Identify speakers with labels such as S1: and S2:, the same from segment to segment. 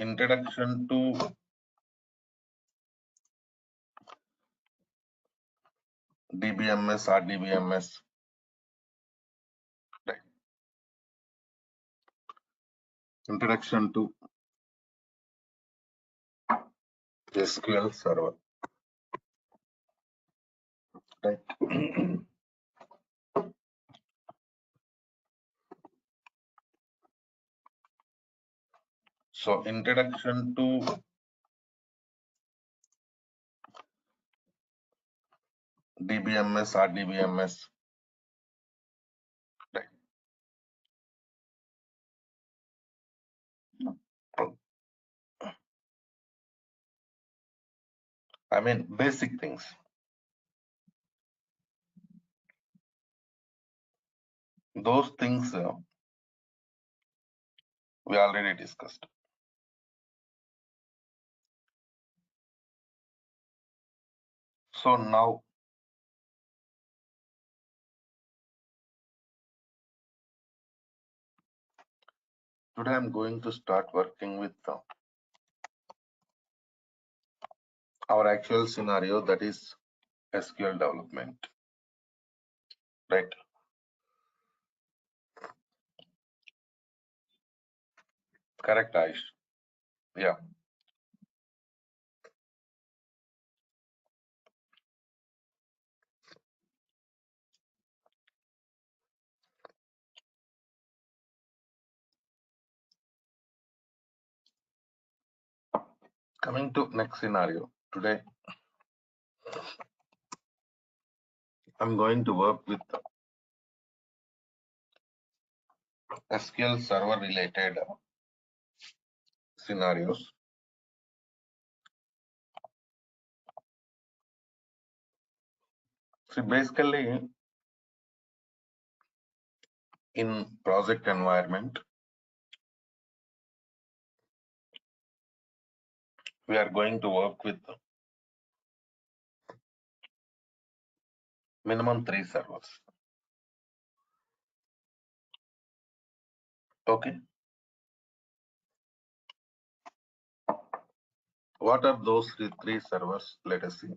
S1: Introduction to DBMS or DBMS. Right. Introduction to SQL Server. Right. So introduction to DBMS or DBMS. Right. I mean basic things. Those things we already discussed. So now today I'm going to start working with our actual scenario, that is SQL development. Right. Correct, Aish. Yeah. Coming to next scenario. Today I'm going to work with SQL Server related scenarios. See, basically in project environment, we are going to work with minimum 3 servers. Okay. What are those three servers? Let us see.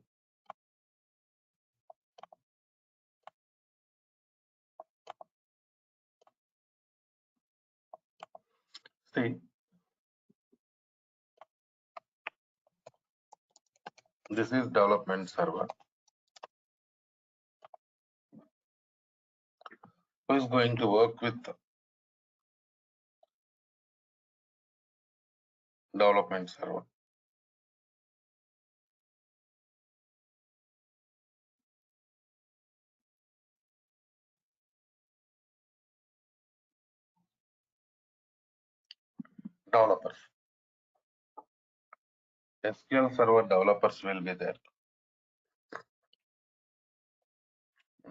S1: See, this is development server. Who is going to work with development server? Developers. SQL Server developers will be there.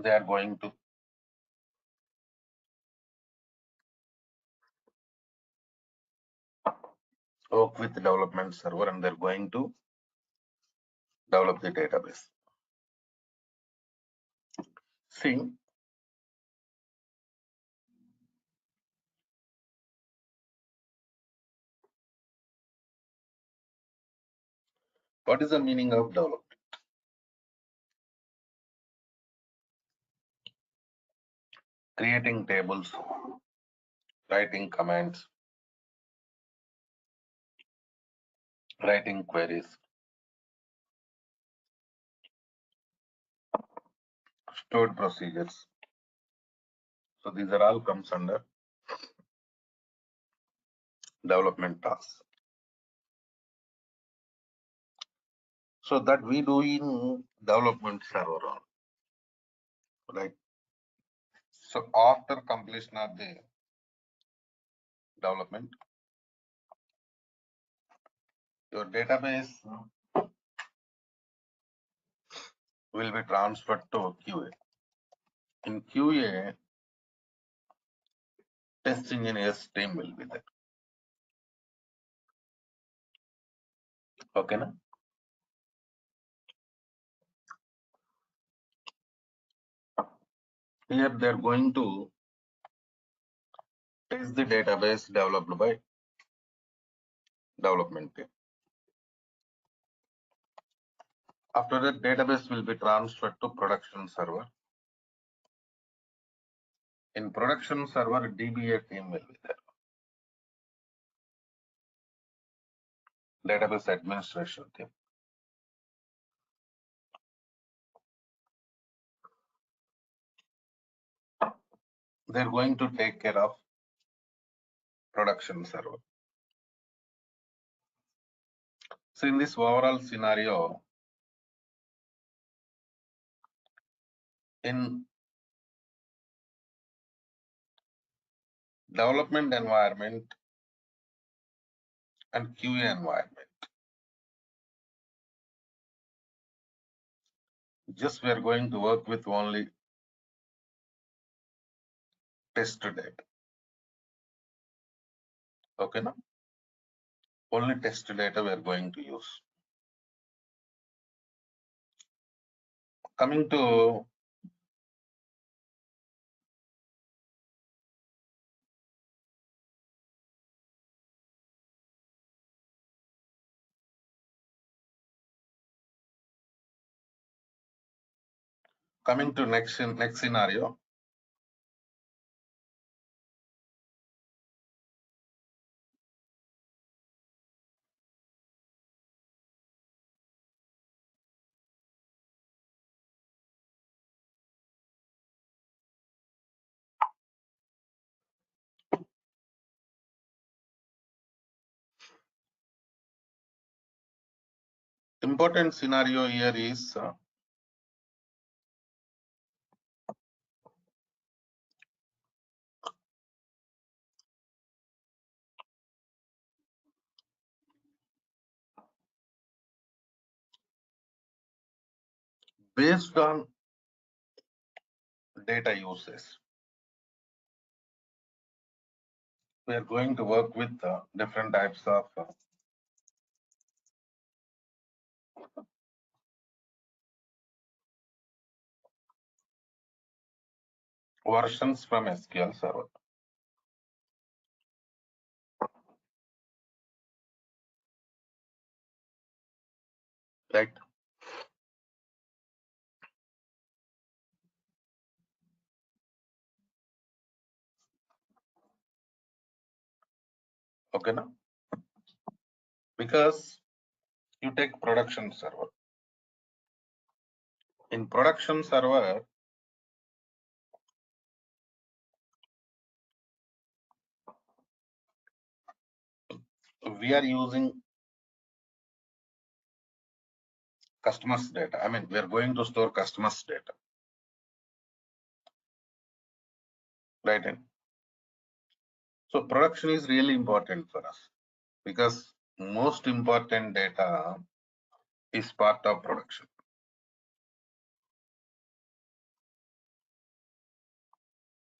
S1: They are going to work with development server and they're going to develop the database. See, what is the meaning of development? Creating tables, writing commands, writing queries, stored procedures. So these are all comes under development tasks. So that we do in development server on, right? So after completion of the development, your database will be transferred to QA. In QA, test engineers team will be there. Okay, na? Here they are going to test the database developed by development team. After that, database will be transferred to production server. In production server, DBA team will be there. Database administration team. They're going to take care of production server. So in this overall scenario, in development environment and QA environment, just we are going to work with only test data. Okay, now only test data we are going to use. Coming to next scenario. Important scenario here is based on data uses. We are going to work with different types of versions from SQL Server. Right. Okay, now because you take production server. In production server, we are using customers data. I mean, we are going to store customers data. Right. In. So production is really important for us because most important data is part of production.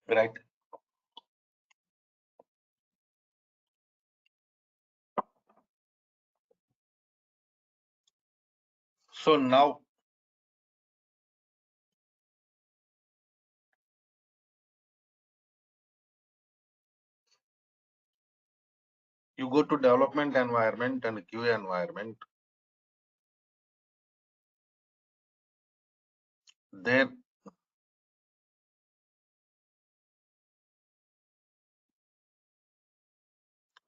S1: Right. So now you go to development environment and QA environment. There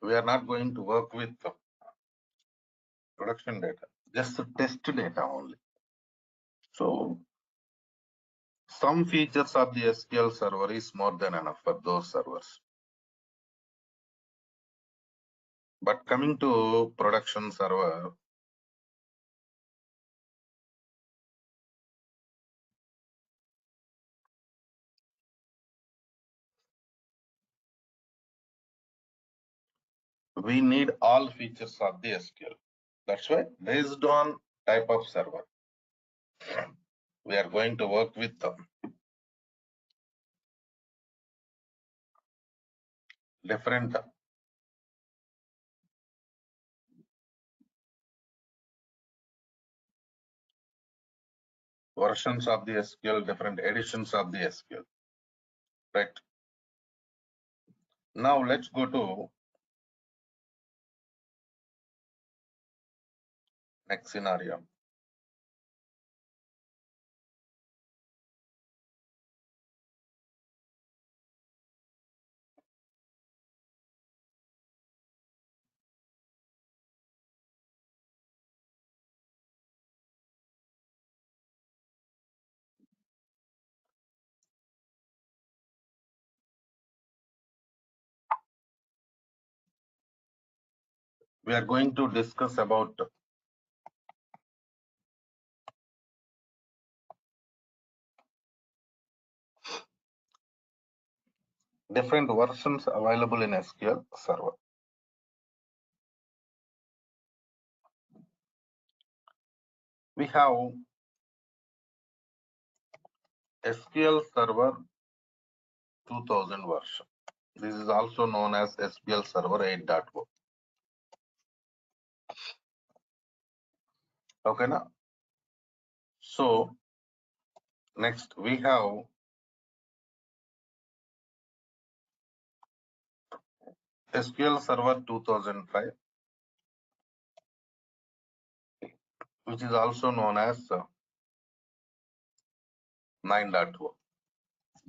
S1: we are not going to work with production data, just the test data only. So some features of the SQL server is more than enough for those servers. But coming to production server, we need all features of the SQL. That's why based on type of server, we are going to work with different versions of the SQL, different editions of the SQL. Right. Now let's go to Next scenario. We are going to discuss about different versions available in SQL Server. We have SQL Server 2000 version. This is also known as SQL Server 8.0. Okay, now. So next we have SQL Server 2005, which is also known as 9.0.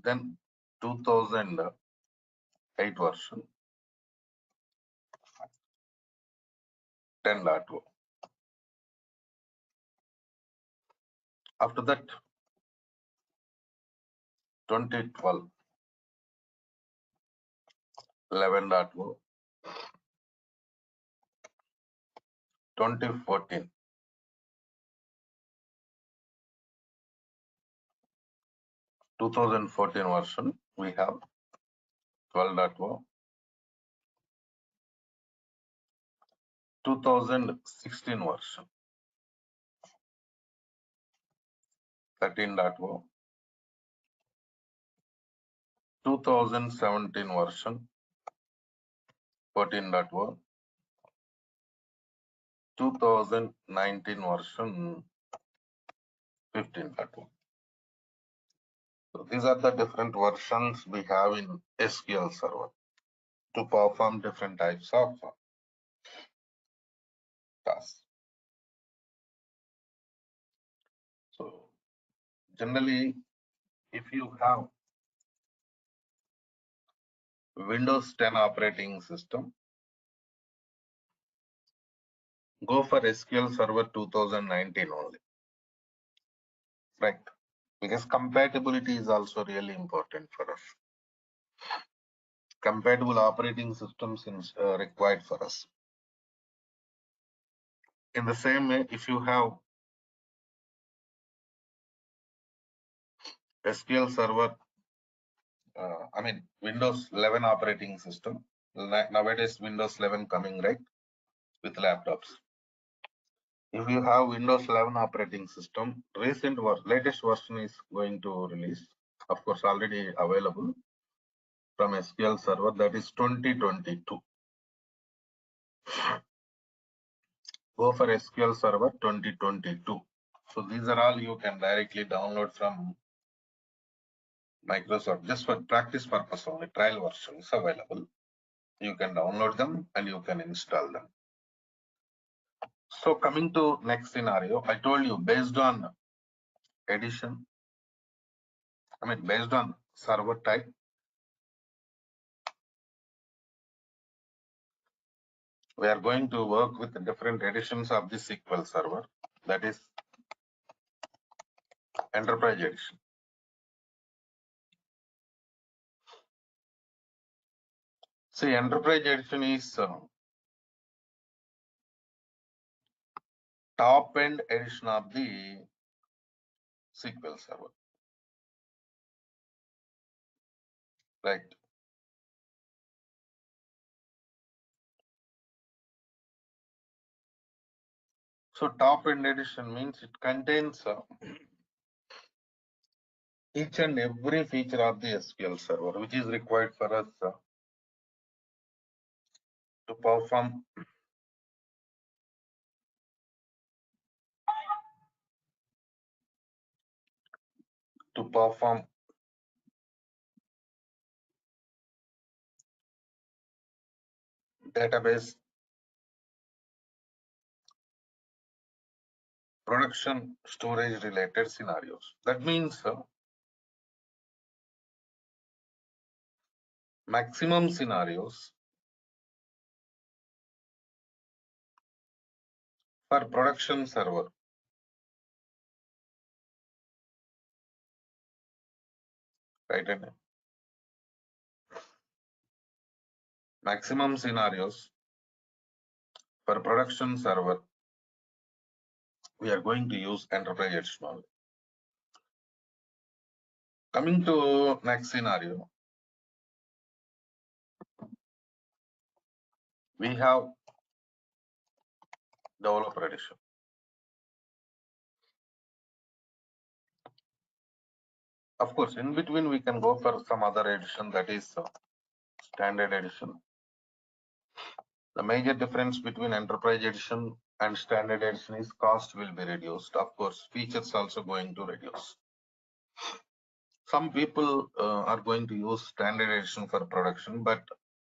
S1: Then 2008 version 10.0. After that 2012 11.0, 2014 version we have 12.0, 2016 version 13.0, 2017 version 14.0, 2019 version 15.0. So these are the different versions we have in SQL Server to perform different types of tasks. So generally, if you have Windows 10 operating system, go for SQL Server 2019 only, right? Because compatibility is also really important for us. Compatible operating systems is required for us. In the same way, if you have SQL Server, Windows 11 operating system, nowadays Windows 11 coming, right, with laptops. If you have Windows 11 operating system, latest version is going to release, of course, already available from SQL Server, that is 2022. Go for SQL Server 2022. So these are all you can directly download from Microsoft, just for practice purpose only. Trial version is available. You can download them and you can install them. So coming to next scenario, I told you based on edition, based on server type, we are going to work with the different editions of the SQL Server, that is Enterprise Edition. See, Enterprise Edition is top end edition of the SQL Server, right? So top end edition means it contains each and every feature of the SQL Server, which is required for us to perform database production storage related scenarios. That means maximum scenarios for production server. Right? And maximum scenarios for production server, we are going to use enterprise additional. Coming to next scenario, we have developer edition. Of course, in between we can go for some other edition, that is standard edition. The major difference between enterprise edition and standard edition is cost will be reduced. Of course, features also going to reduce. Some people are going to use standard edition for production, but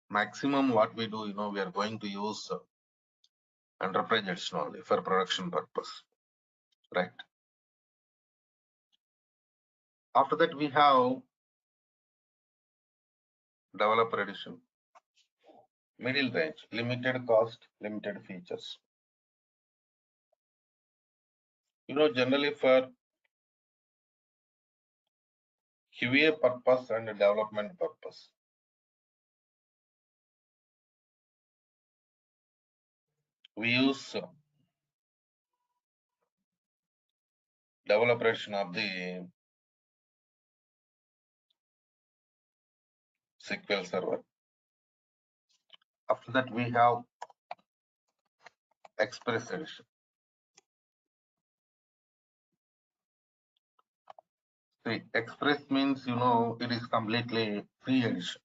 S1: maximum what we do, we are going to use enterprise edition only for production purpose, right? After that, we have developer edition, middle range, limited cost, limited features. Generally for QA purpose and development purpose, we use developer edition of the SQL Server. After that, we have Express edition. See, Express means, it is completely free edition.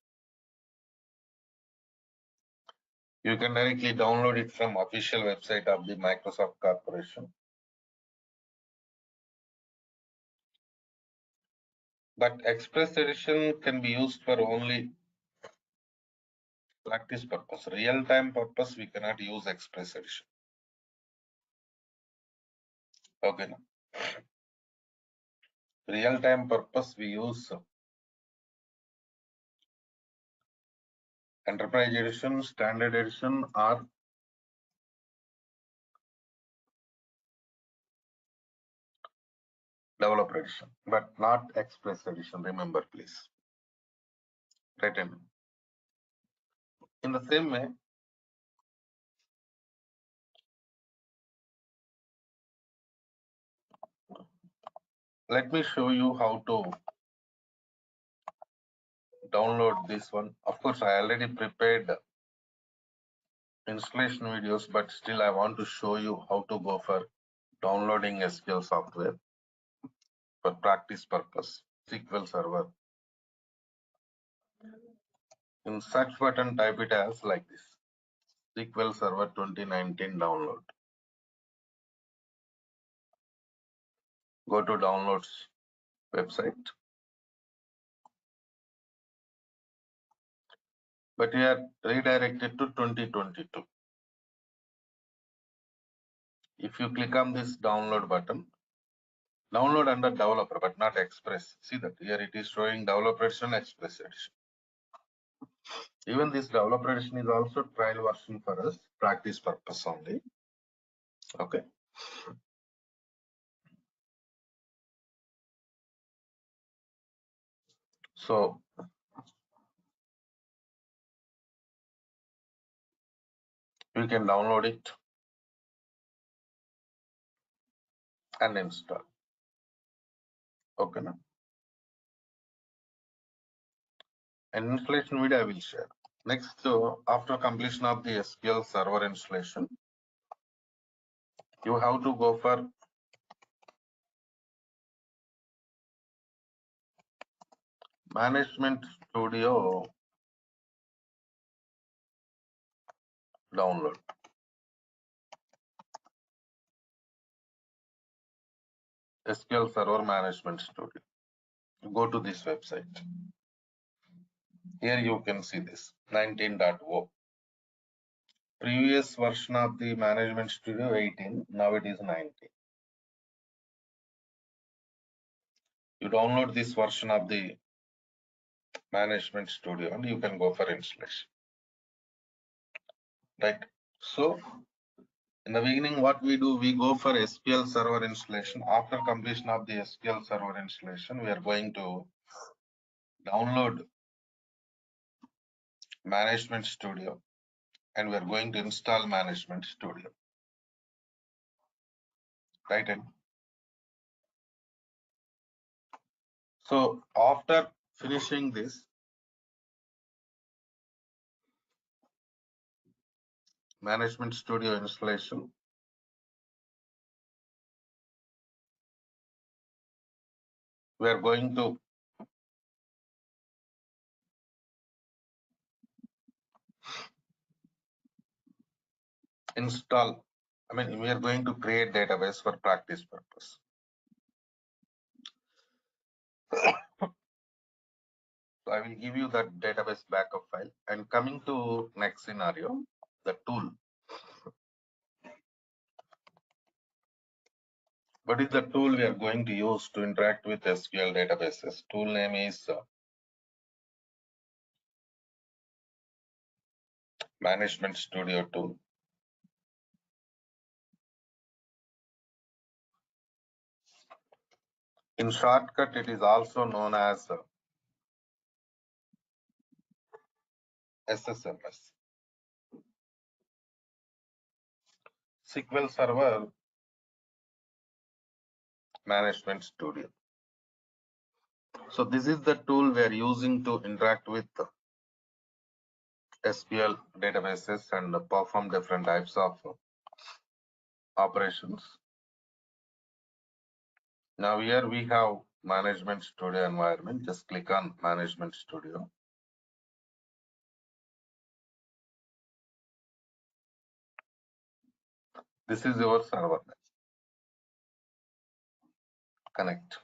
S1: You can directly download it from official website of the Microsoft Corporation. But Express edition can be used for only practice purpose. Real-time purpose, we cannot use Express edition. Okay. Now, real-time purpose, we use enterprise edition, standard edition, or developer edition, but not Express edition. Remember, please. Right. In the same way, let me show you how to download this one. Of course, I already prepared installation videos, but still I want to show you how to go for downloading SQL software for practice purpose. SQL Server. In search button, type it as like this: SQL Server 2019 download. Go to downloads website. But we are redirected to 2022. If you click on this download button, download under developer, but not Express. See that here it is showing developer edition, Express edition. Even this developer edition is also trial version for us, practice purpose only. Okay. So you can download it and install. Okay. Now, an installation video I will share. Next, after completion of the SQL Server installation, you have to go for Management Studio download. SQL Server Management Studio. Go to this website. Here you can see this 19.0. Previous version of the Management Studio 18, now it is 19. You download this version of the Management Studio and you can go for installation. Right. So in the beginning, what we do, we go for SQL Server installation. After completion of the SQL Server installation, we are going to download Management Studio and we are going to install Management Studio. Right. And so after finishing this Management Studio installation, we are going to install, we are going to create database for practice purpose. So I will give you that database backup file. And coming to next scenario, the tool. What is the tool we are going to use to interact with SQL databases? Tool name is Management Studio tool. In shortcut, it is also known as SSMS. SQL Server Management Studio. So this is the tool we are using to interact with SQL databases and perform different types of operations. Now here we have Management Studio environment. Just click on Management Studio. This is your server. Connect.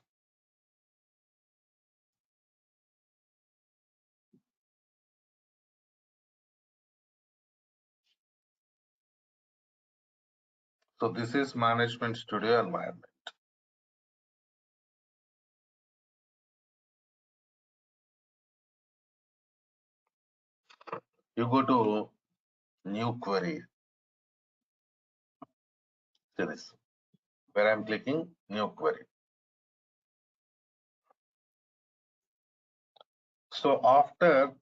S1: So this is Management Studio environment. You go to New Query. See this, where I'm clicking New Query. So after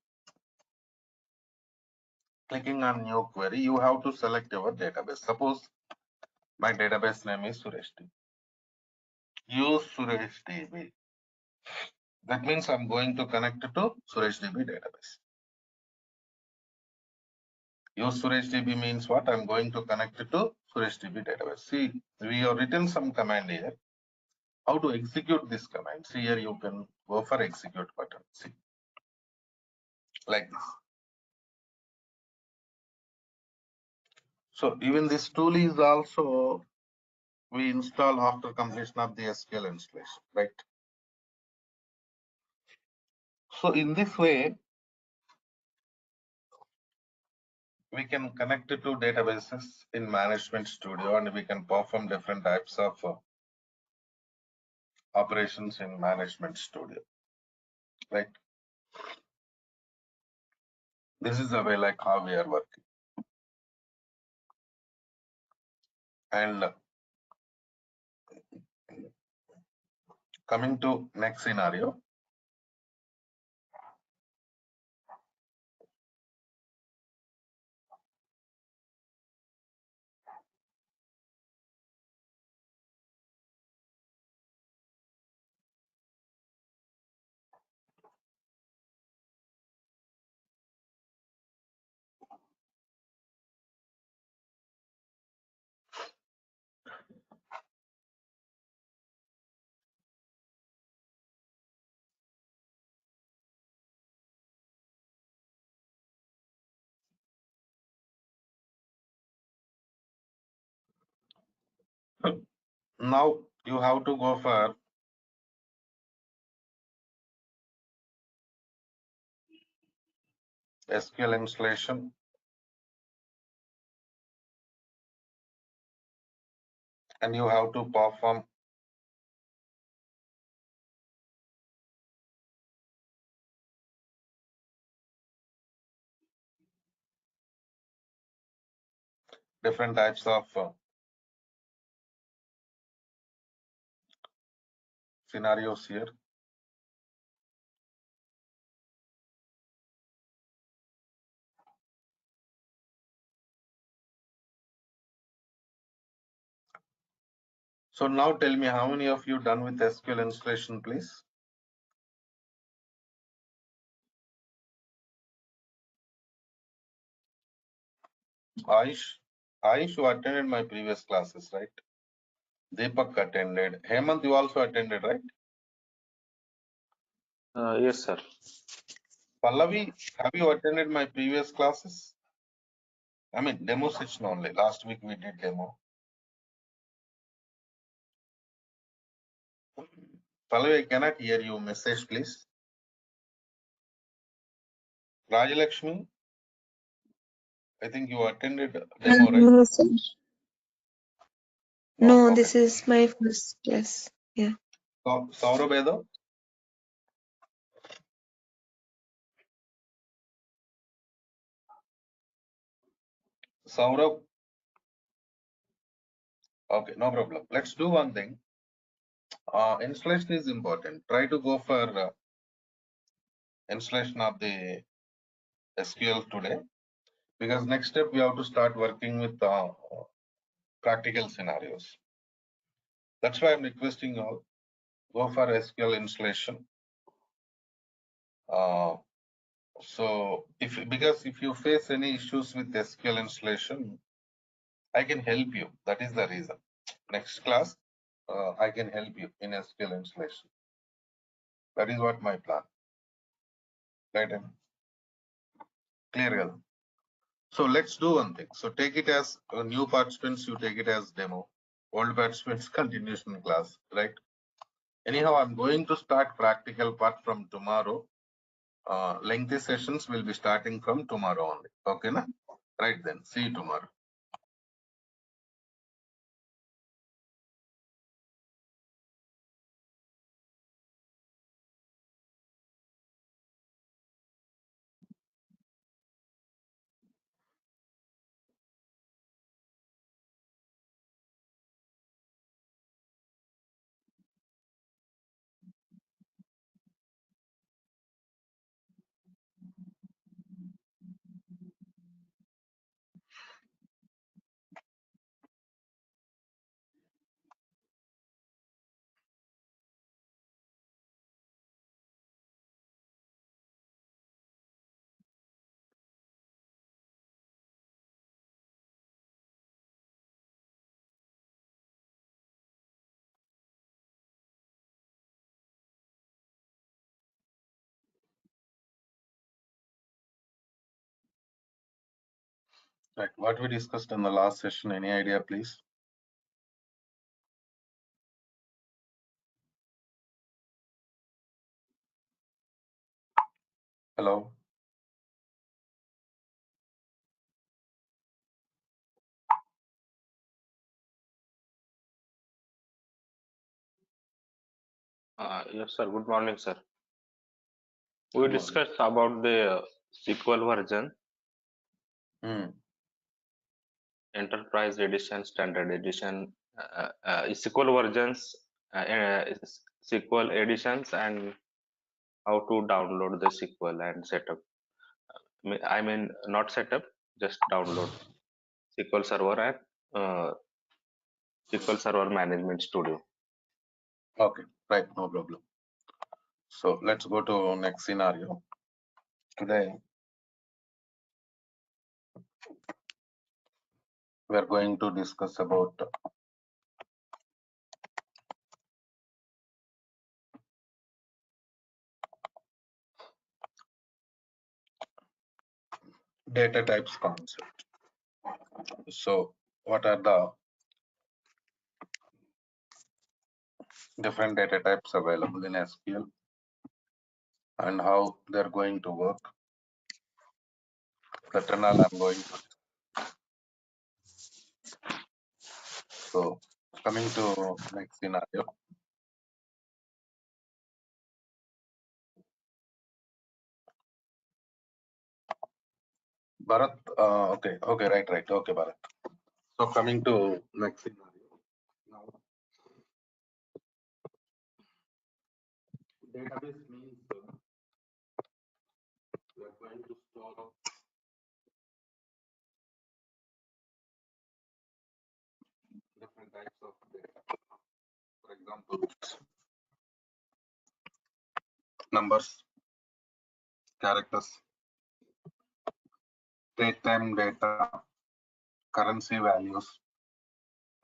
S1: clicking on New Query, you have to select your database. Suppose my database name is Suresh DB. Use Suresh DB. That means I'm going to connect to Suresh DB database. Use Suresh DB means what? I'm going to connect it to Suresh DB database. See, we have written some command here. How to execute this command? See here, you can go for execute button. See, like this. So even this tool is also we install after completion of the SQL installation, right? So in this way, we can connect it to databases in Management Studio and we can perform different types of operations in Management Studio, right? This is the way like how we are working. And coming to next scenario. Now you have to go for SQL installation. And you have to perform different types of scenarios here. So now tell me, how many of you done with SQL installation, please? Aish, you attended my previous classes, right? Deepak attended. Hemant, you also attended, right?
S2: Yes, sir.
S1: Pallavi, have you attended my previous classes? I mean, demo session only. Last week we did demo. Pallavi, I cannot hear you. Message, please. Rajalakshmi, I think you attended demo, right?
S3: No, sir.
S1: No,
S3: No,
S1: okay.
S3: this is my first class. Yeah.
S1: So, Saurabh Edo? Saurabh? Okay, no problem. Let's do one thing. Installation is important. Try to go for installation of the SQL today, because next step we have to start working with practical scenarios. That's why I'm requesting you all, go for SQL installation. So because if you face any issues with SQL installation, I can help you. That is the reason. Next class, I can help you in SQL installation. That is what my plan. Right? Clear, girl. So let's do one thing. So take it as new participants, you take it as demo. Old participants continuation class, right? Anyhow, I'm going to start practical part from tomorrow. Lengthy sessions will be starting from tomorrow only. Okay, na? Right then. See you tomorrow. Right. What we discussed in the last session, any idea, please? Hello.
S2: Yes, sir. Good morning, sir. We
S1: Good morning.
S2: discussed about the SQL version, Enterprise Edition, Standard Edition, SQL versions, SQL editions, and how to download the SQL and setup. I mean, not setup, just download SQL Server and SQL Server Management Studio.
S1: Okay, right, no problem. So let's go to next scenario. Today, we are going to discuss about data types concept. So what are the different data types available in SQL and how they're going to work? That and all I'm going to. So coming to next scenario. Bharat, okay, right, okay, Bharat. So coming to next scenario. Now, database means we are going to store different types of data. For example, numbers, characters, date time data, currency values.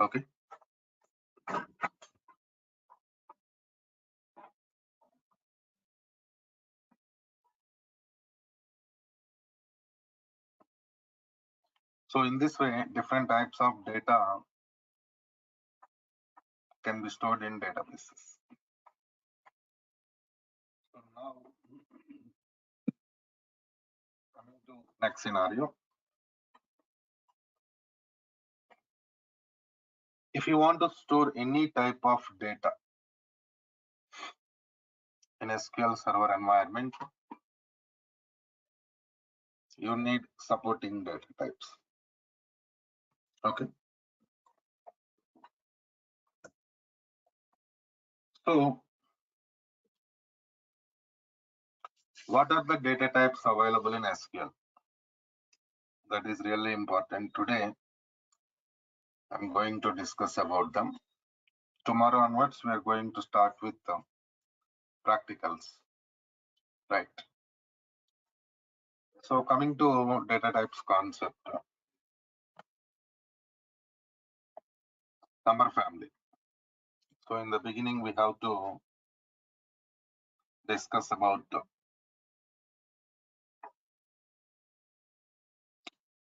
S1: Okay. So in this way, different types of data can be stored in databases. So now, coming to next scenario. If you want to store any type of data in SQL Server environment, you need supporting data types. Okay. So what are the data types available in SQL? That is really important. Today, I'm going to discuss about them. Tomorrow onwards, we are going to start with practicals. Right. So coming to data types concept, number family. So in the beginning, we have to discuss about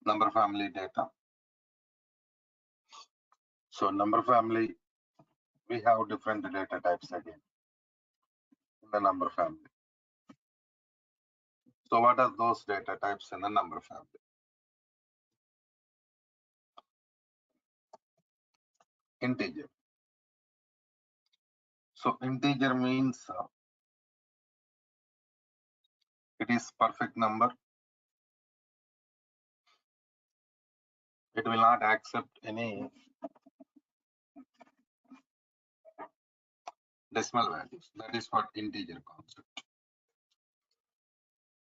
S1: number family data. So number family, we have different data types again in the number family. So what are those data types in the number family? Integer. So integer means it is perfect number. It will not accept any decimal values. That is what integer concept.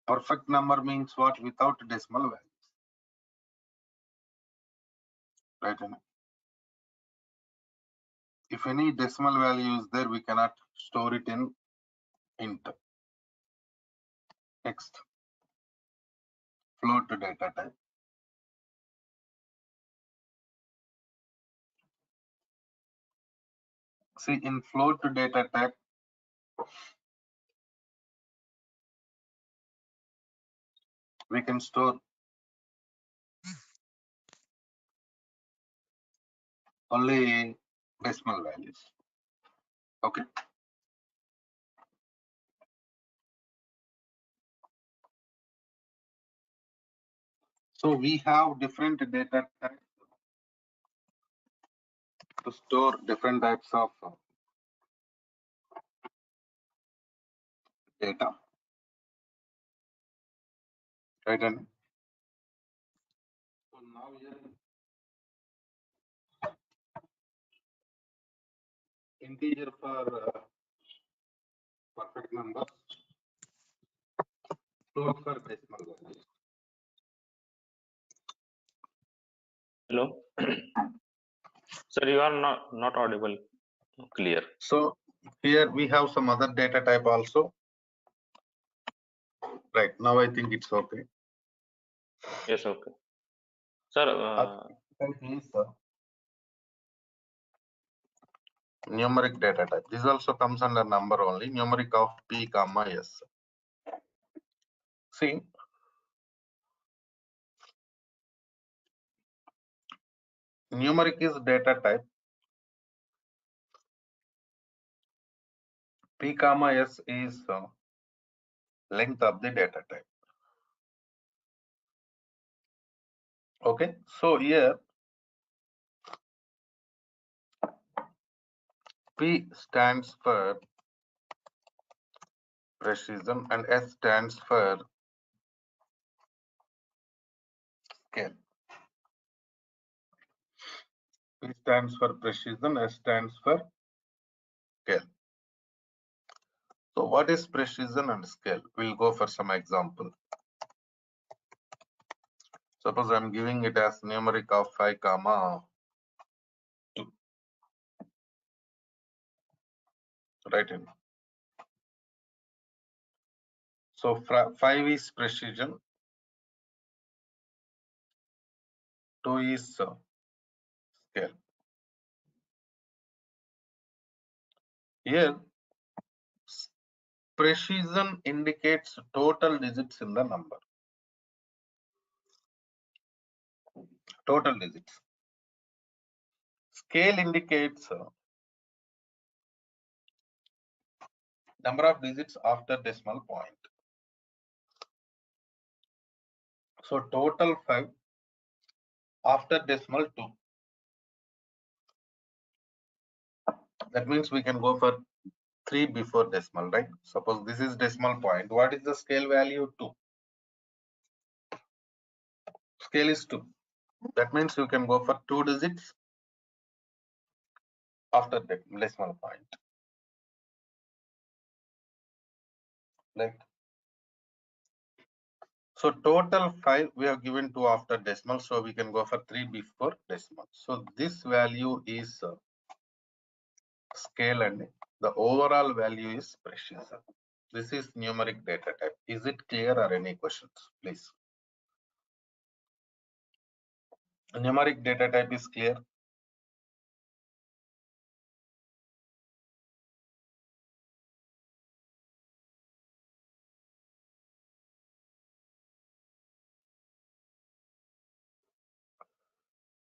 S1: Perfect number means what? Without decimal values. Right? If any decimal value is there, we cannot store it in int. Next, float data type. See, in float data type, we can store only decimal values. Okay. So we have different data types to store different types of data. Right? And so now here integer for perfect numbers, float for decimal values.
S2: Hello. Sir, you are not audible clear.
S1: So here we have some other data type also. Right, now I think it's okay.
S2: Yes, okay. Sir,
S1: Is numeric data type. This also comes under number only, numeric of P comma S. See, numeric is data type. P comma S is length of the data type. Okay, so here P stands for precision and S stands for scale. P stands for precision, S stands for scale. So what is precision and scale? We'll go for some example. Suppose I'm giving it as numeric of 5 comma 2. Right in. So 5 is precision, 2 is scale. Here, precision indicates total digits in the number. Total digits. Scale indicates number of digits after decimal point. So total 5 after decimal 2. That means we can go for 3 before decimal, right? Suppose this is decimal point. What is the scale value? 2. Scale is 2. That means you can go for 2 digits after the decimal point. Right? So total 5 we have given 2 after decimal. So we can go for 3 before decimal. So this value is scale and the overall value is precision. This is numeric data type. Is it clear or any questions, please? Numeric data type is clear.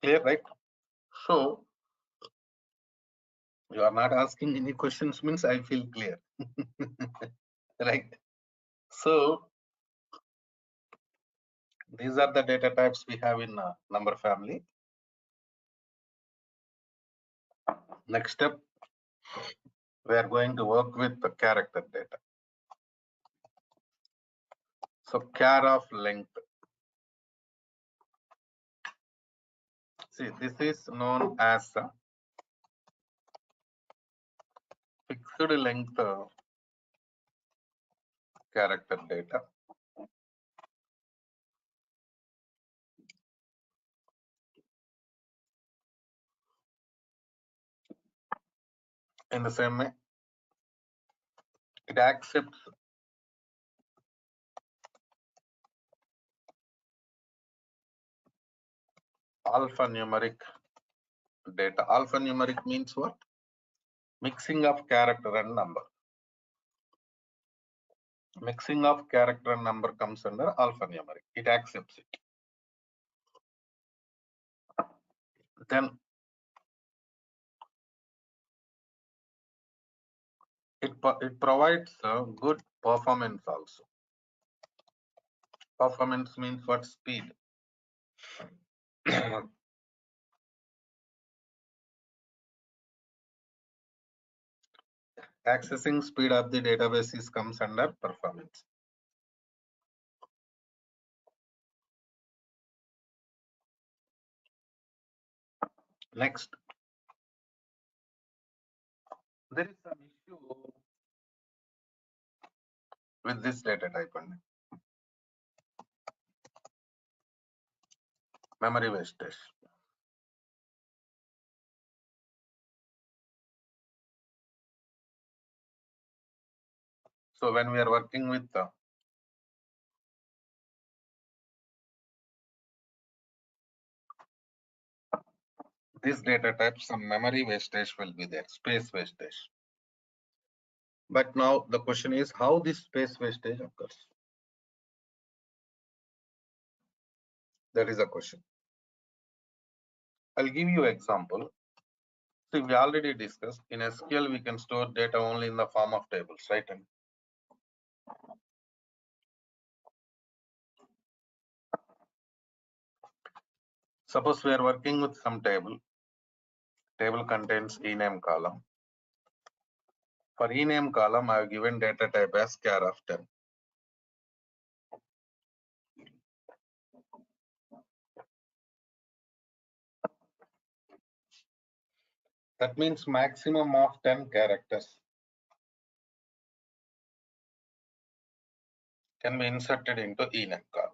S1: Clear, right? So you are not asking any questions means I feel clear. Right. So these are the data types we have in number family. Next step, we are going to work with the character data. So char of length. See, this is known as fixed length character data. In the same way, it accepts alphanumeric data. Alphanumeric means what? Mixing of character and number. Mixing of character and number comes under alphanumeric. It accepts it. Then it provides a good performance also. Performance means what? Speed. Accessing speed of the database comes under performance. Next, there is some issue with this data type only. Memory wastage. So when we are working with this data type, some memory wastage will be there, space wastage. But now the question is how this space wastage occurs. That is a question. I'll give you an example. See, we already discussed in SQL we can store data only in the form of tables, right? And suppose we are working with some table. Table contains ename column. For ename column, I have given data type as char of 10. That means maximum of 10 characters can be inserted into enum column.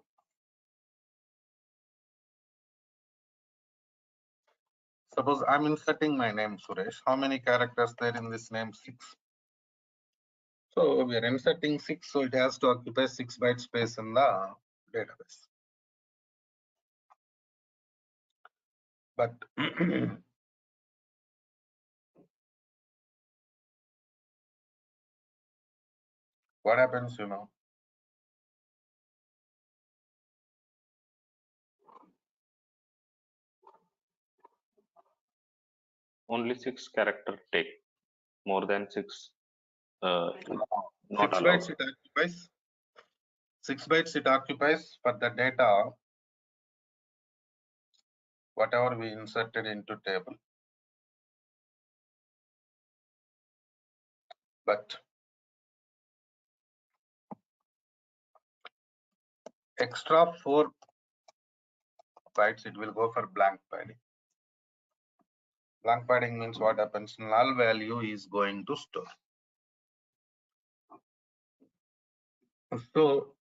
S1: Suppose I'm inserting my name Suresh. How many characters there in this name? 6. So we are inserting 6, so it has to occupy 6 byte space in the database. But what happens,
S2: Only 6 character take. More than 6, not
S1: 6
S2: allowed.
S1: bytes it occupies. 6 bytes it occupies for the data, whatever we inserted into table. But extra 4 bytes it will go for blank padding. Blank padding means what happens? Null value is going to store. So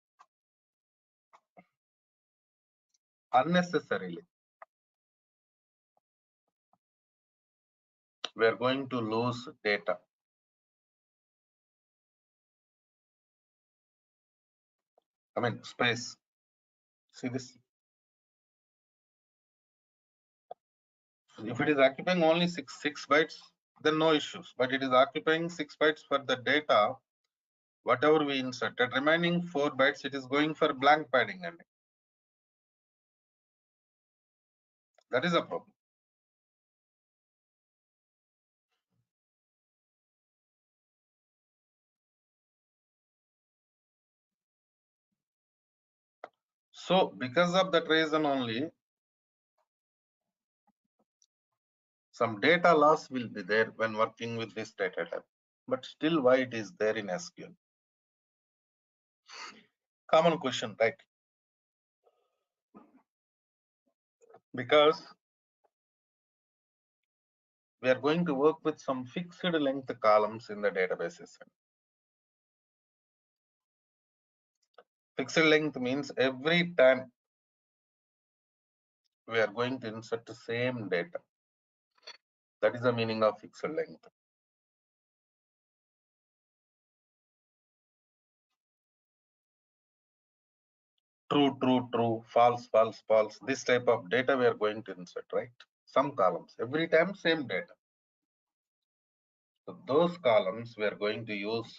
S1: unnecessarily we are going to lose data. I mean space. See this? If it is occupying only 6 bytes, then no issues. But it is occupying 6 bytes for the data, whatever we inserted. Remaining 4 bytes, it is going for blank padding, and that is a problem. So because of that reason only, some data loss will be there when working with this data type. But still, why it is there in SQL? Common question, right? Because we are going to work with some fixed length columns in the databases. Fixed length means every time we are going to insert the same data. That is the meaning of fixed length. True, true, true, false, false, false. This type of data we are going to insert, right? Some columns, every time same data. So those columns we are going to use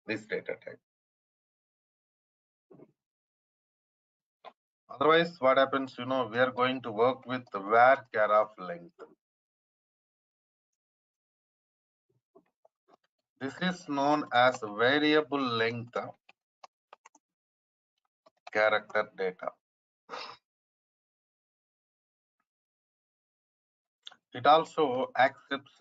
S1: this data type. Otherwise, what happens, we are going to work with var of length. This is known as variable length character data. It also accepts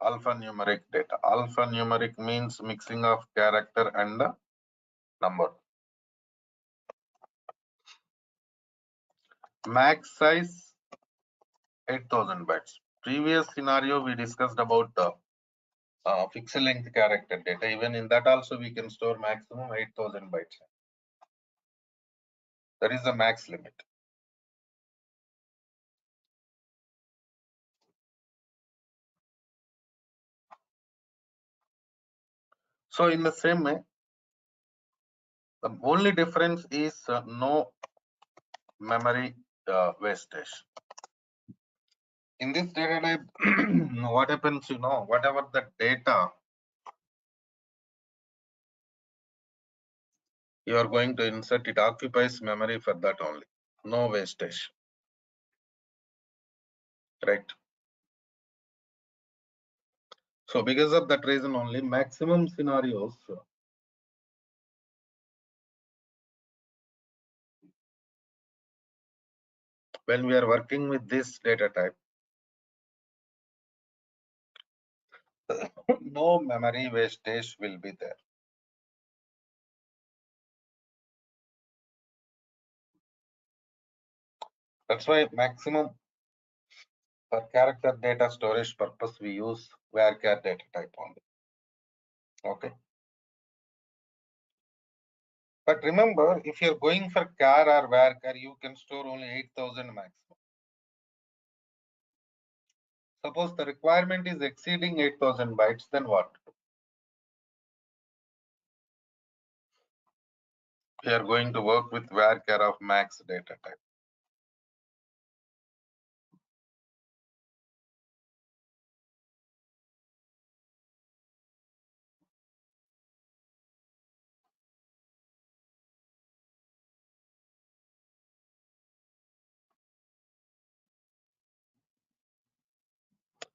S1: alphanumeric data. Alphanumeric means mixing of character and number. Max size 8000 bytes. Previous scenario we discussed about the fixed length character data. Even in that also we can store maximum 8000 bytes. That is the max limit. So in the same way, the only difference is no memory wastage. In this data type, what happens, whatever the data you are going to insert, it occupies memory for that only. No wastage. Right. So because of that reason only, maximum scenarios when we are working with this data type, no memory wastage will be there. That's why maximum For character data storage purpose, we use varchar data type only. Okay. But remember, if you're going for char or varchar, you can store only 8,000 maximum. Suppose the requirement is exceeding 8,000 bytes, then what? We are going to work with varchar of max data type.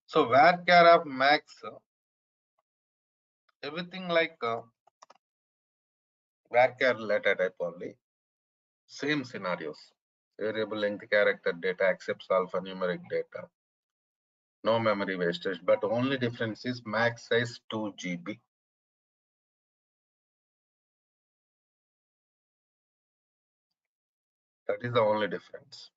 S1: So varchar of max, everything like varchar data type only. Same scenarios. Variable length character data accepts alphanumeric data. No memory wastage, but only difference is max size 2 GB. That is the only difference.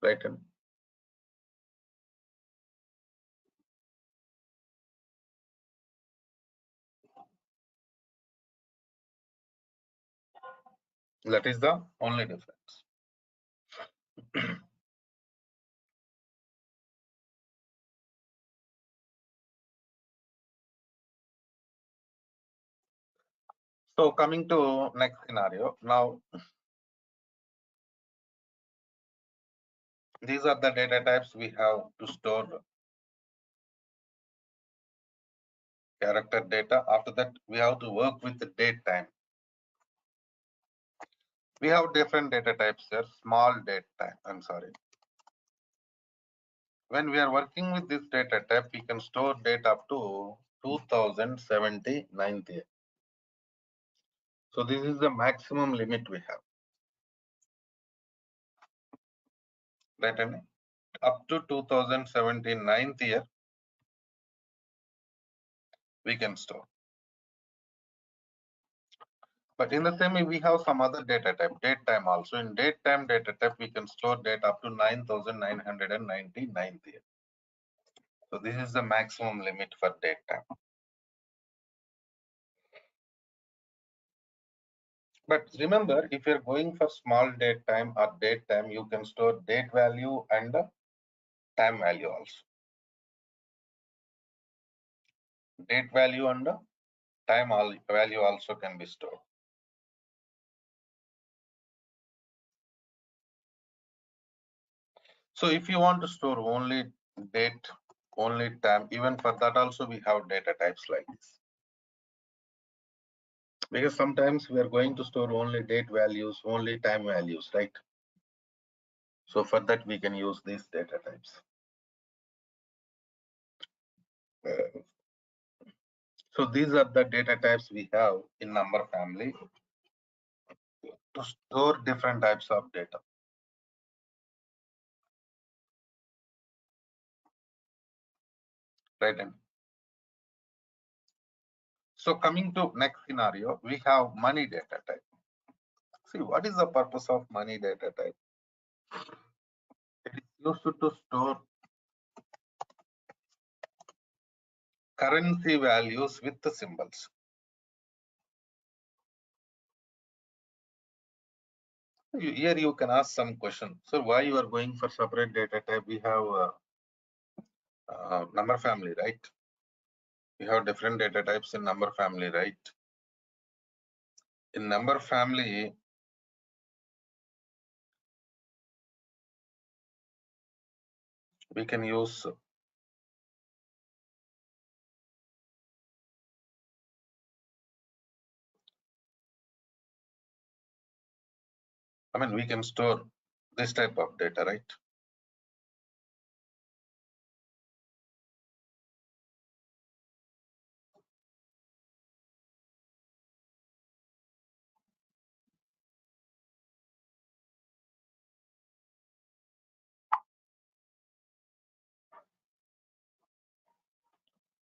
S1: Right? That is the only difference. So coming to next scenario. Now, these are the data types we have to store character data. After that, we have to work with the date time. We have different data types here. Small date time. I'm sorry. When we are working with this data type, we can store data up to 2079th year. So this is the maximum limit we have. Right? And up to 2079th year, we can store. But in the same way, we have some other data type, date time also. In date time data type, we can store data up to 9999th year. So this is the maximum limit for date time. But remember, if you're going for small date time or date time, you can store date value and time value also. Date value and time value also can be stored. So if you want to store only date, only time, even for that also we have data types like this. Because sometimes we are going to store only date values, only time values, right? So for that we can use these data types. So these are the data types we have in number family to store different types of data. Right? And so coming to next scenario, we have money data type. See, what is the purpose of money data type? It is used to store currency values with the symbols. Here you can ask some question. So why you are going for separate data type? We have number family, right? We have different data types in number family, right? In number family, we can use we can store this type of data, right?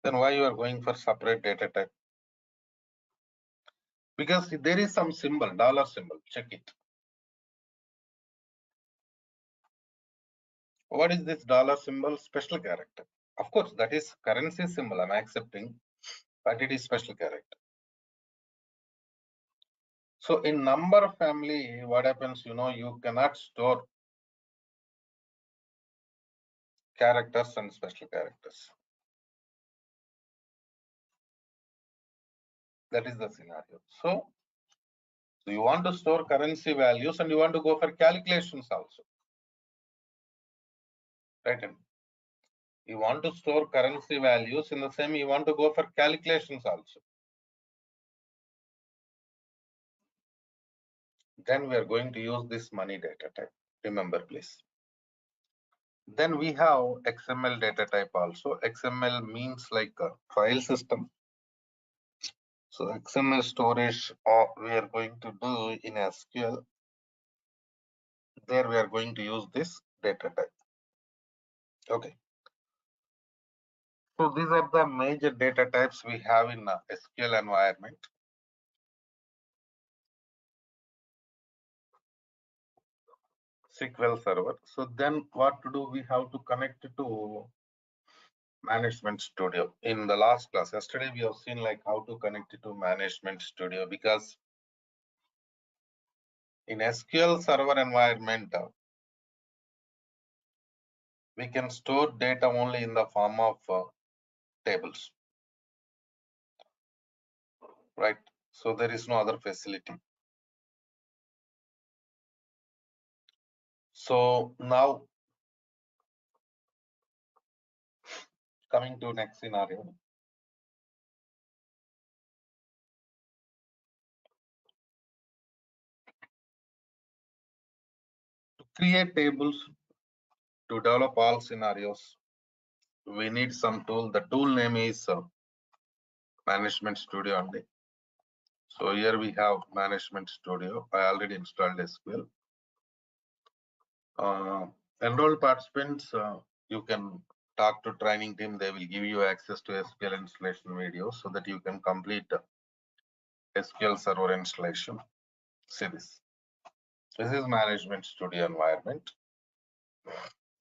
S1: Then why you are going for separate data type? because there is some symbol, dollar symbol, check it. What is this dollar symbol? Special character. Of course, that is currency symbol, I'm accepting, but it is special character. So in number family, what happens, you cannot store characters and special characters. That is the scenario. So you want to store currency values and you want to go for calculations also. Right? You want to store currency values, in the same you want to go for calculations also. Then we are going to use this money data type. Remember, please. Then we have XML data type also. XML means like a file system. So XML storage we are going to do in SQL. There we are going to use this data type. Okay. So these are the major data types we have in SQL environment. SQL Server. So then what to do? We have to connect it to Management Studio. In the last class, yesterday, we have seen like how to connect it to Management Studio, because in SQL Server environment, we can store data only in the form of tables, right? So there is no other facility. So now coming to next scenario. To create tables, to develop all scenarios, we need some tool. The tool name is Management Studio only. So here we have Management Studio. I already installed SQL. Enrolled participants, you can talk to training team. They will give you access to SQL installation videos so that you can complete SQL Server installation. See this. This is Management Studio environment.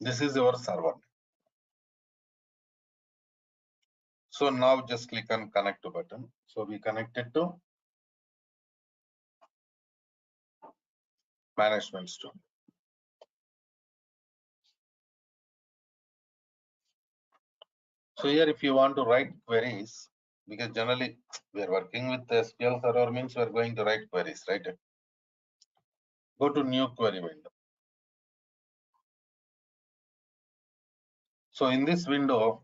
S1: This is your server. So now just click on connect to button. So we connected to Management Studio. So here, if you want to write queries, because generally we are working with the SQL Server, means we are going to write queries, right? Go to new query window. So in this window,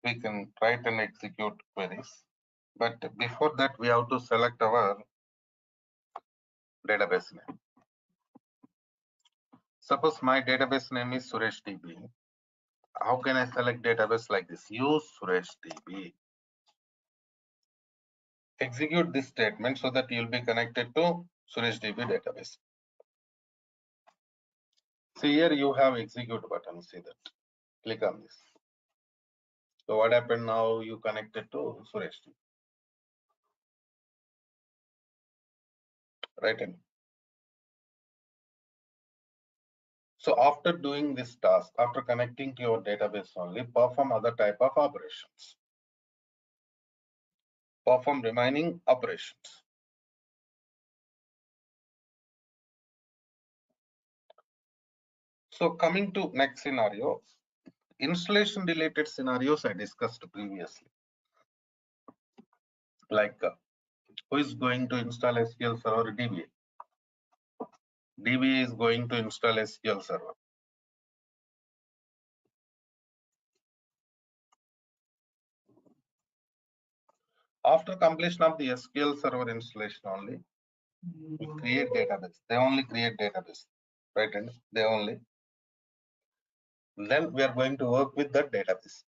S1: we can write and execute queries. But before that, we have to select our database name. Suppose my database name is Suresh DB. How can I select database like this? Use Suresh DB. Execute this statement so that you'll be connected to Suresh DB database. See here, you have execute button. See that. Click on this. So what happened now? You connected to Suresh DB. Right? So after doing this task, after connecting to your database only, perform other type of operations. Perform remaining operations. So coming to next scenario, installation related scenarios I discussed previously. Like who is going to install SQL Server? DBA. DBA is going to install SQL Server. After completion of the SQL Server installation only, we create database. They only create database, right? And they only. Then we are going to work with the database.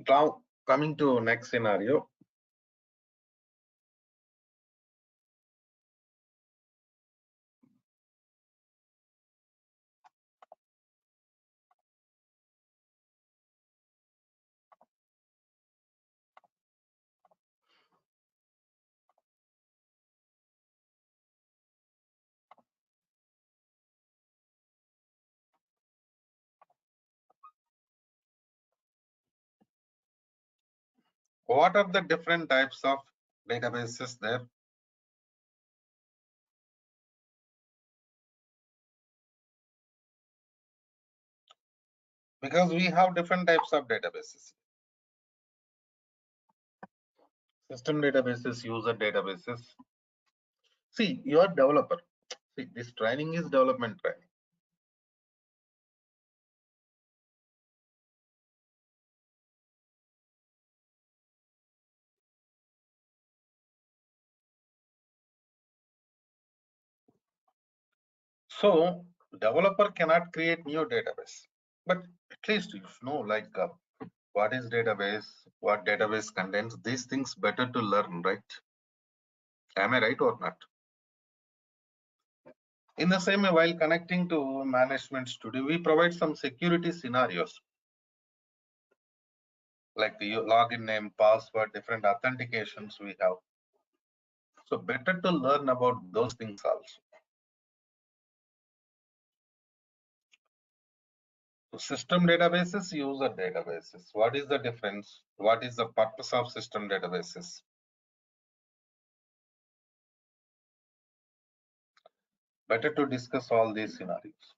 S1: Now coming to next scenario. What are the different types of databases there? Because we have different types of databases. System databases, user databases. See, you are developer. See, this training is development training. So developer cannot create new database, but at least you know like what is database, what database contains, these things better to learn, right? Am I right or not? In the same way, while connecting to management studio, we provide some security scenarios like the login name, password, different authentications we have. So better to learn about those things also. So system databases, user databases. What is the difference? What is the purpose of system databases? Better to discuss all these scenarios.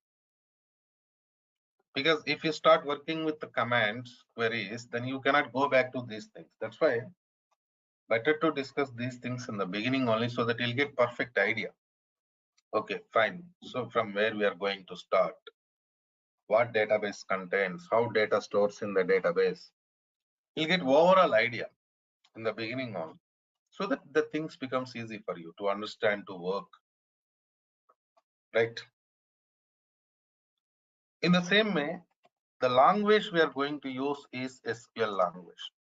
S1: Because if you start working with the commands, queries, then you cannot go back to these things. That's why better to discuss these things in the beginning only so that you'll get perfect idea. Okay, fine. So from where we are going to start? What database contains? How data stores in the database? You'll get overall idea in the beginning only, so that the things becomes easy for you to understand, to work, right? In the same way, the language we are going to use is SQL language.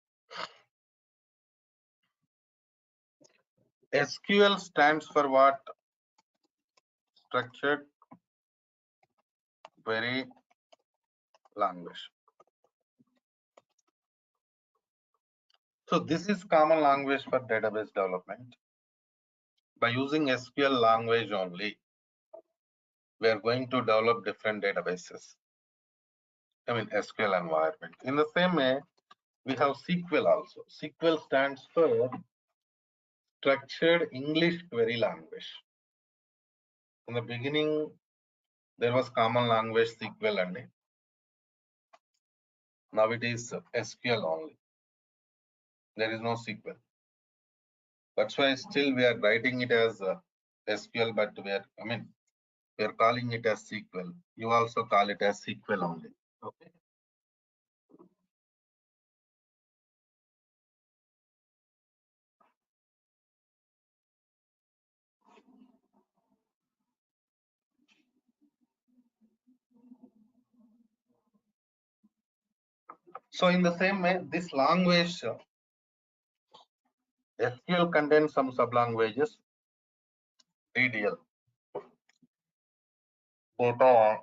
S1: SQL stands for what? Structured Query Language. So this is common language for database development. By using SQL language only, we are going to develop different databases. I mean SQL environment. In the same way, we have SQL also. SQL stands for Structured English Query Language. In the beginning, there was common language SQL only. Now it is SQL only. There is no SQL. That's why still we are writing it as SQL, but we are calling it as SQL. You also call it as SQL only. Okay. So in the same way, this language SQL contains some sublanguages. DDL, data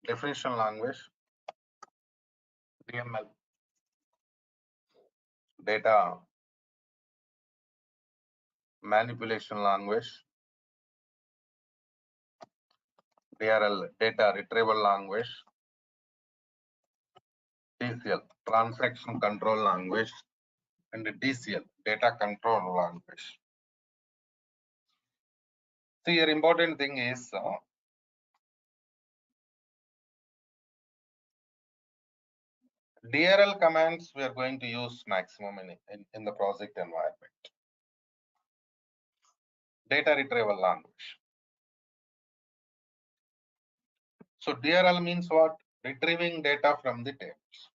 S1: definition language. DML, data manipulation language. DRL, data retrieval language. TCL, transaction control language. And DCL, data control language. So your important thing is DRL commands we are going to use maximum in the project environment. Data retrieval language. So DRL means what? Retrieving data from the tables.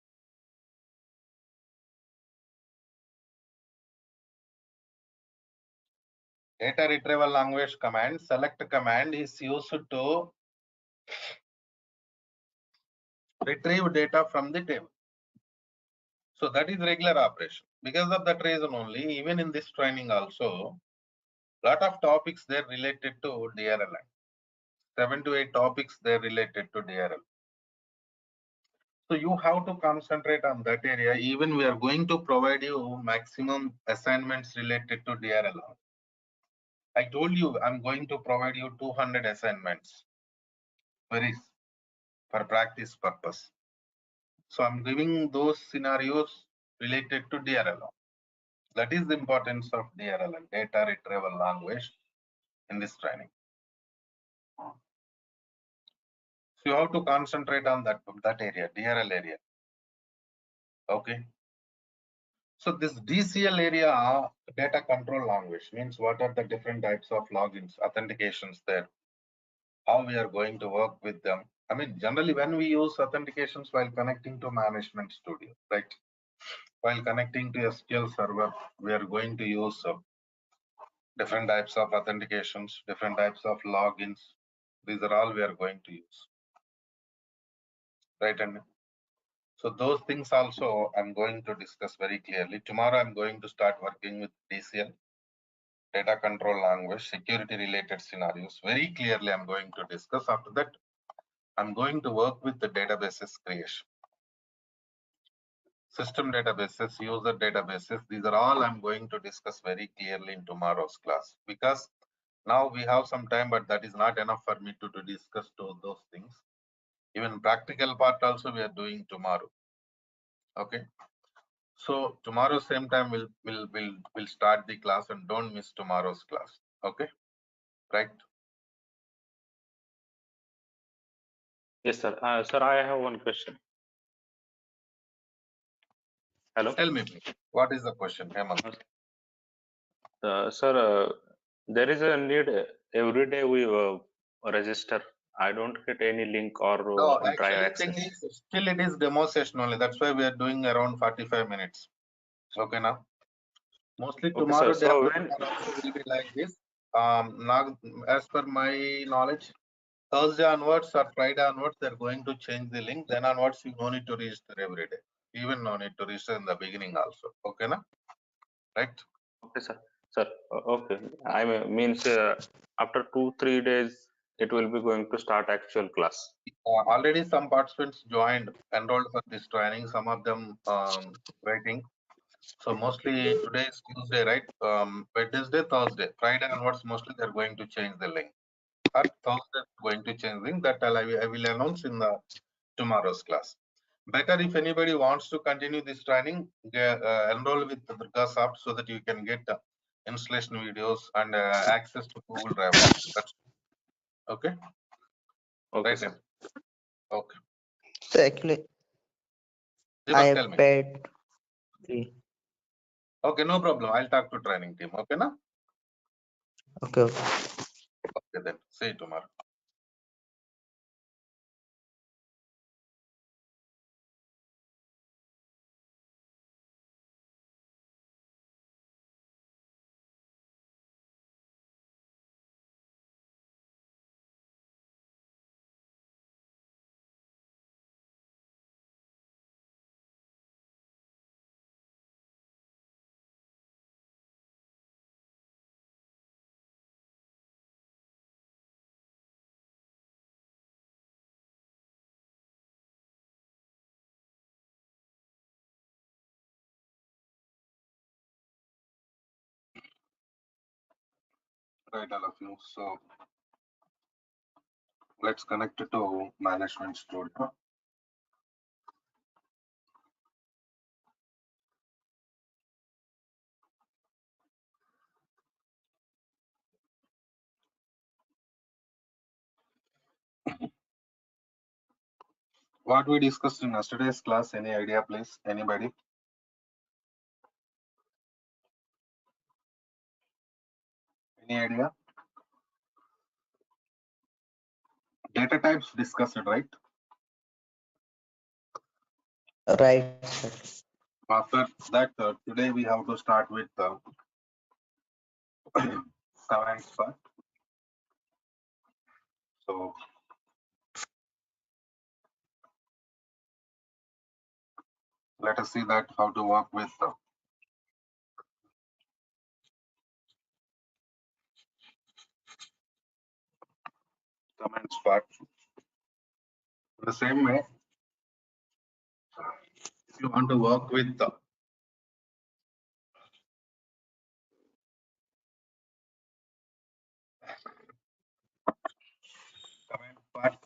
S1: Data retrieval language command, select command is used to retrieve data from the table. So that is regular operation. Because of that reason only, even in this training also, lot of topics there related to DRL. 7 to 8 topics there related to DRL. So you have to concentrate on that area. Even we are going to provide you maximum assignments related to DRL. I told you I'm going to provide you 200 assignments. Queries for practice purpose. So I'm giving those scenarios related to DRLL. That is the importance of DRLL, data retrieval language, in this training. So you have to concentrate on that area, DRL area. Okay. So this DCL area, data control language, means what are the different types of logins, authentications there, how we are going to work with them. I mean, generally when we use authentications while connecting to management studio, right? While connecting to SQL server, we are going to use different types of authentications, different types of logins. These are all we are going to use, right? And so those things also I'm going to discuss very clearly. Tomorrow I'm going to start working with DCL, data control language, security related scenarios. Very clearly I'm going to discuss. After that, I'm going to work with the databases creation. System databases, user databases, these are all I'm going to discuss very clearly in tomorrow's class, because now we have some time, but that is not enough for me to discuss those things. Even practical part also we are doing tomorrow. Okay. So tomorrow same time we'll start the class, and don't miss tomorrow's class. Okay. Right.
S2: Yes, sir. Sir, I have one question. Hello.
S1: Tell me, please, what is the question, Hemant?
S2: Sir, there is a need every day we register. I don't get any link or
S1: No,
S2: drive
S1: actually thing
S2: access.
S1: is still it is demo session only. That's why we are doing around 45 minutes. Okay now. Mostly
S2: Okay, sir.
S1: tomorrow day
S2: So when
S1: also will be like this. Now, as per my knowledge, Thursday onwards or Friday onwards, they're going to change the link. Then onwards, you no need to register every day. Even no need to register in the beginning also. Okay, na? Right?
S2: okay, sir. Sir, okay. I means after 2-3 days, it will be going to start actual class.
S1: Already some participants joined, enrolled for this training. Some of them waiting. So mostly today is Tuesday, right? Wednesday, Thursday, Friday onwards, mostly they're going to change the link. Or Thursday going to change link. That I will announce in the tomorrow's class. Better if anybody wants to continue this training, enroll with the Durga Soft so that you can get installation videos and access to Google Drive also. That's okay.
S2: Okay,
S1: Right.
S2: sir.
S1: Okay.
S4: So actually,
S1: Deepak,
S4: I
S1: tell me.
S4: paid fee.
S1: Okay, no problem. I'll talk to training team. Okay, na?
S4: Okay, okay.
S1: Okay, then. See you tomorrow. Right, all of you. So let's connect it to management studio. What we discussed in yesterday's class, any idea, please? Anybody? Any idea? Data types discussed, right?
S4: Right, sir.
S1: After that, today we have to start with commands part. So let us see that how to work with commands part. In the same way, if you want to work with command part,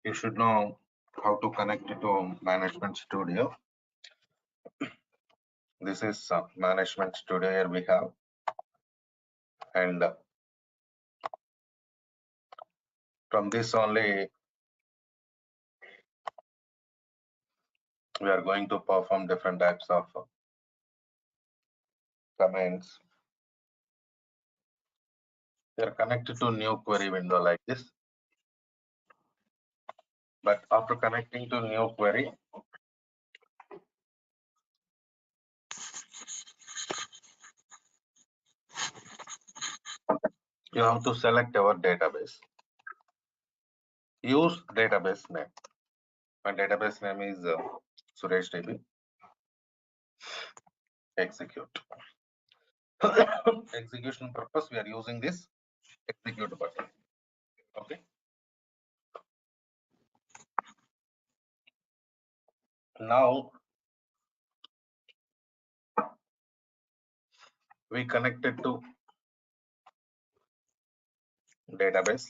S1: you should know how to connect it to Management Studio. This is Management Studio. Here we have, and from this only we are going to perform different types of commands. They are connected to new query window like this. But after connecting to new query, you have to select our database. Use database name. My database name is Suresh DB. Execute. Execution purpose, we are using this execute button. Okay. Now we connected to database.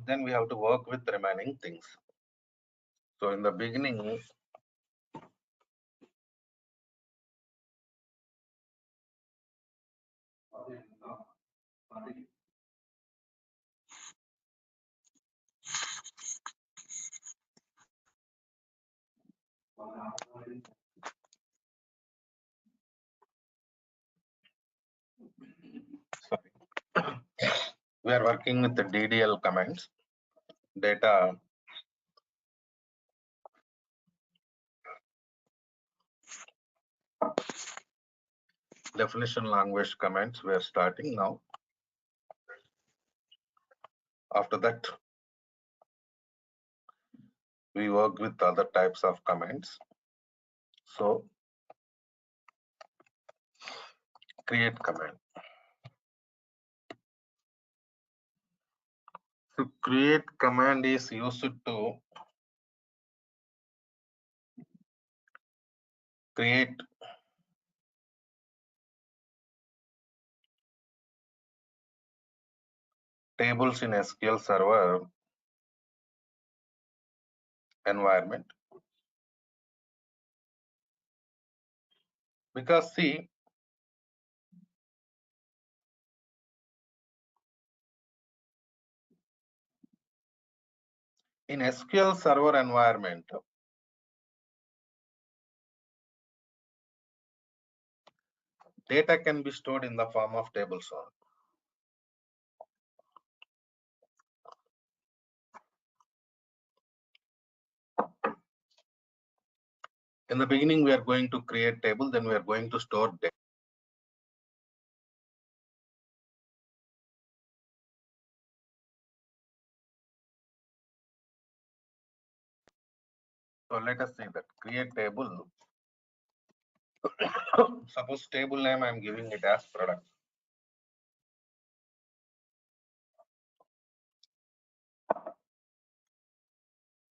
S1: Then we have to work with remaining things. So in the beginning, we are working with the DDL commands, data definition language commands. We are starting now. After that, we work with other types of commands. So create command. So create command is used to create tables in SQL Server environment. Because see, in SQL Server environment, data can be stored in the form of tables only. In the beginning, we are going to create table, then we are going to store data. So let us say that create table. Suppose table name I am giving it as product.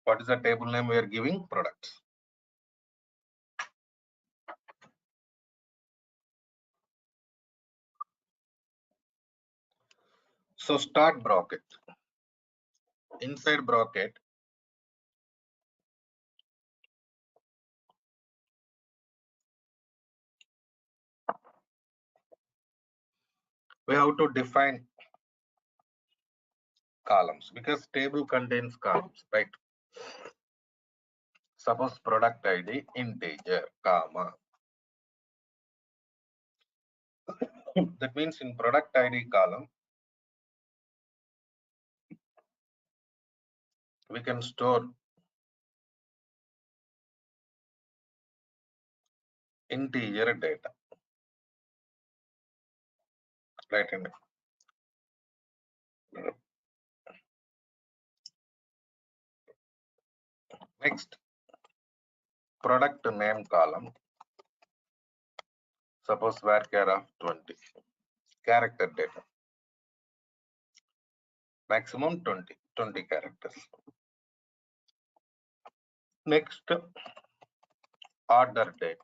S1: What is the table name we are giving? Products. So start bracket. Inside bracket, we have to define columns because table contains columns, right? Suppose product ID integer, comma. That means in product ID column, we can store integer data, right? Next, product name column. Suppose varchar of 20, character data. Maximum 20 characters. Next, order date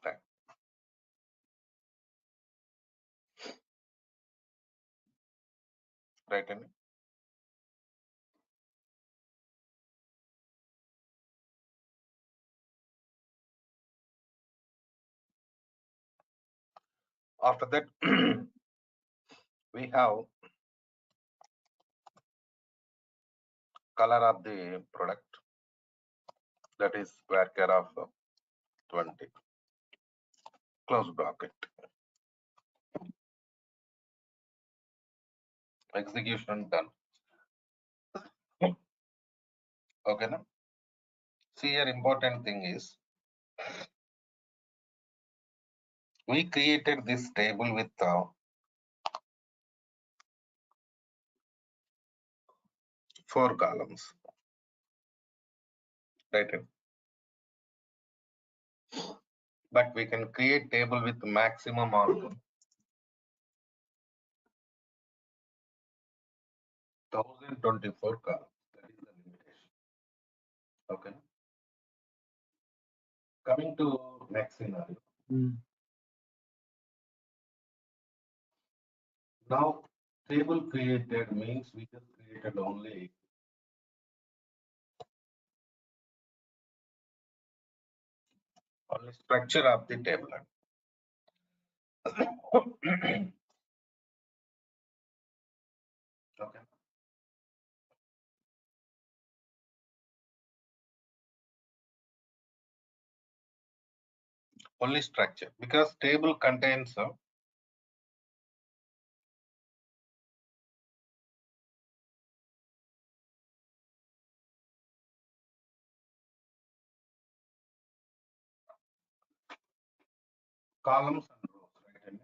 S1: time. Right? After that, we have color of the product, that is varchar of 20. Close bracket. Execution done. Okay, now see here, important thing is we created this table with 4 columns, right? But we can create table with maximum of 1024 columns. That is the limitation. Okay. Coming to next scenario. Now, table created means we just created only structure of the table. Okay. Only structure, because table contains columns and rows, right?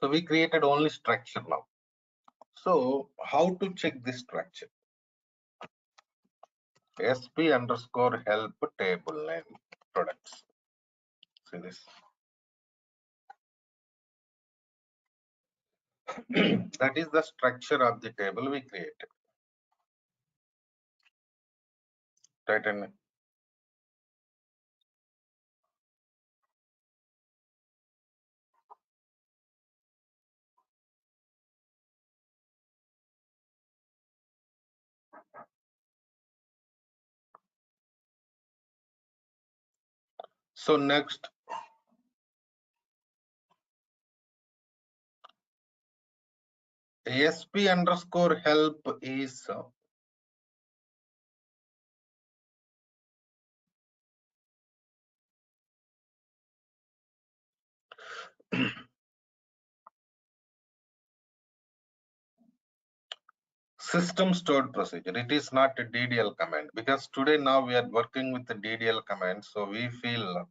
S1: So we created only structure now. So how to check this structure? SP underscore help table name products. See this. That is the structure of the table we created. Right? And so next, SP underscore help is system stored procedure. It is not a DDL command, because today now we are working with the DDL command. So we feel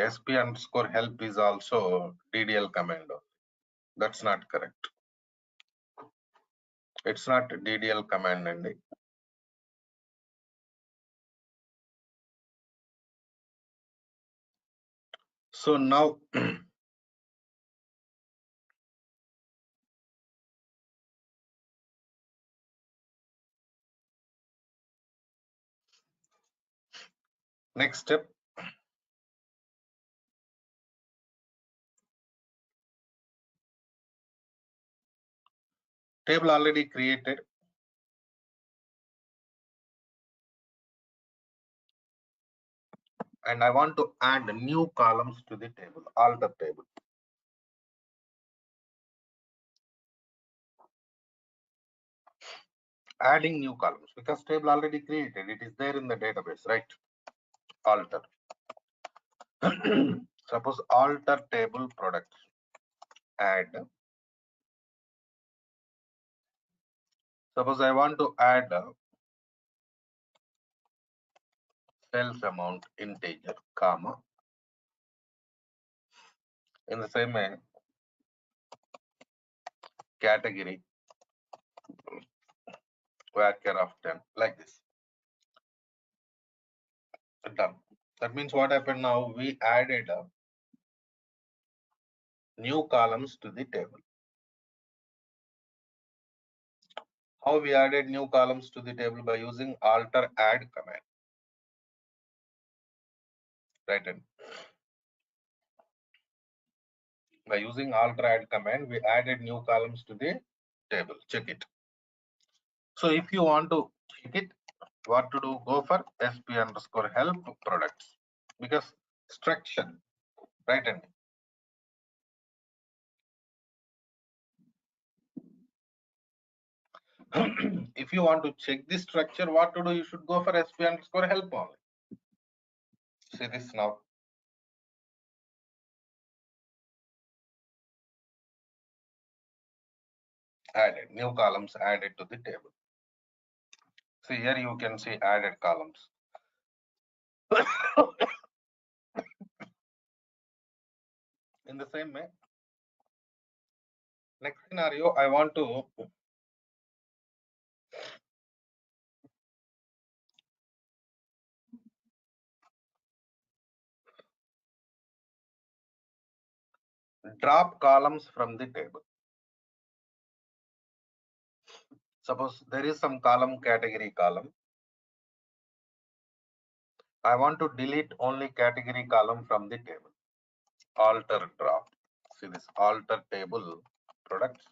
S1: SP underscore help is also DDL command. That's not correct. It's not DDL command. And so now next step, table already created. And I want to add new columns to the table, alter table. Adding new columns, because table already created, it is there in the database, right? Alter. Suppose alter table products, add. Suppose I want to add sales amount integer, comma. In the same way, category varchar of 10, like this. Done. That means what happened now? We added new columns to the table. How we added new columns to the table? By using alter add command. Right. And by using alter add command, we added new columns to the table. Check it. So if you want to check it, What to do? Go for sp underscore help products because structure, right? And if you want to check the structure, what to do? You should go for sp underscore help only. See this now. Added new columns added to the table. See here you can see added columns. In the same way, next scenario, I want to drop columns from the table. Suppose there is some column category column. I want to delete only category column from the table. Alter drop. See this alter table products.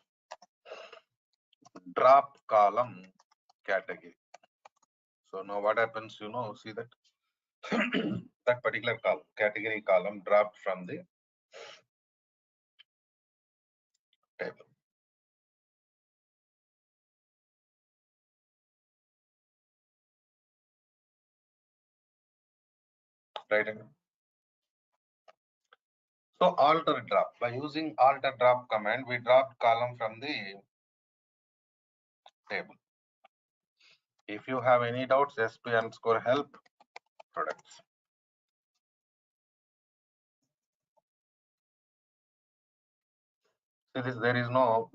S1: Drop column category. So now what happens, see that that particular column, category column dropped from the table. Right? So alter drop. By using alter drop command, we dropped column from the table. If you have any doubts, sp underscore help products. See this, there is no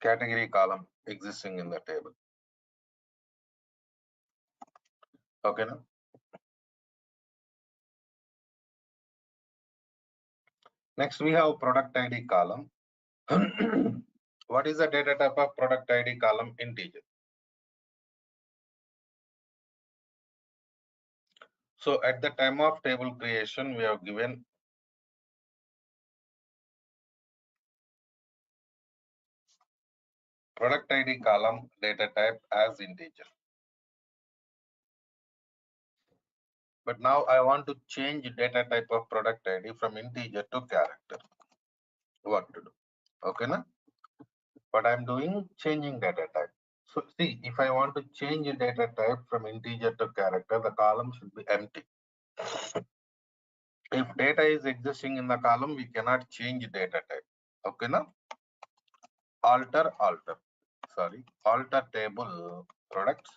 S1: category column existing in the table. Okay, now. Next we have product ID column. What is the data type of product ID column? Integer. So at the time of table creation, we have given product ID column data type as integer. But now I want to change data type of product ID from integer to character. What to do? Okay, na? What I'm doing, changing data type. So see, if I want to change a data type from integer to character, the column should be empty. If data is existing in the column, we cannot change data type. Okay, na? Alter table products,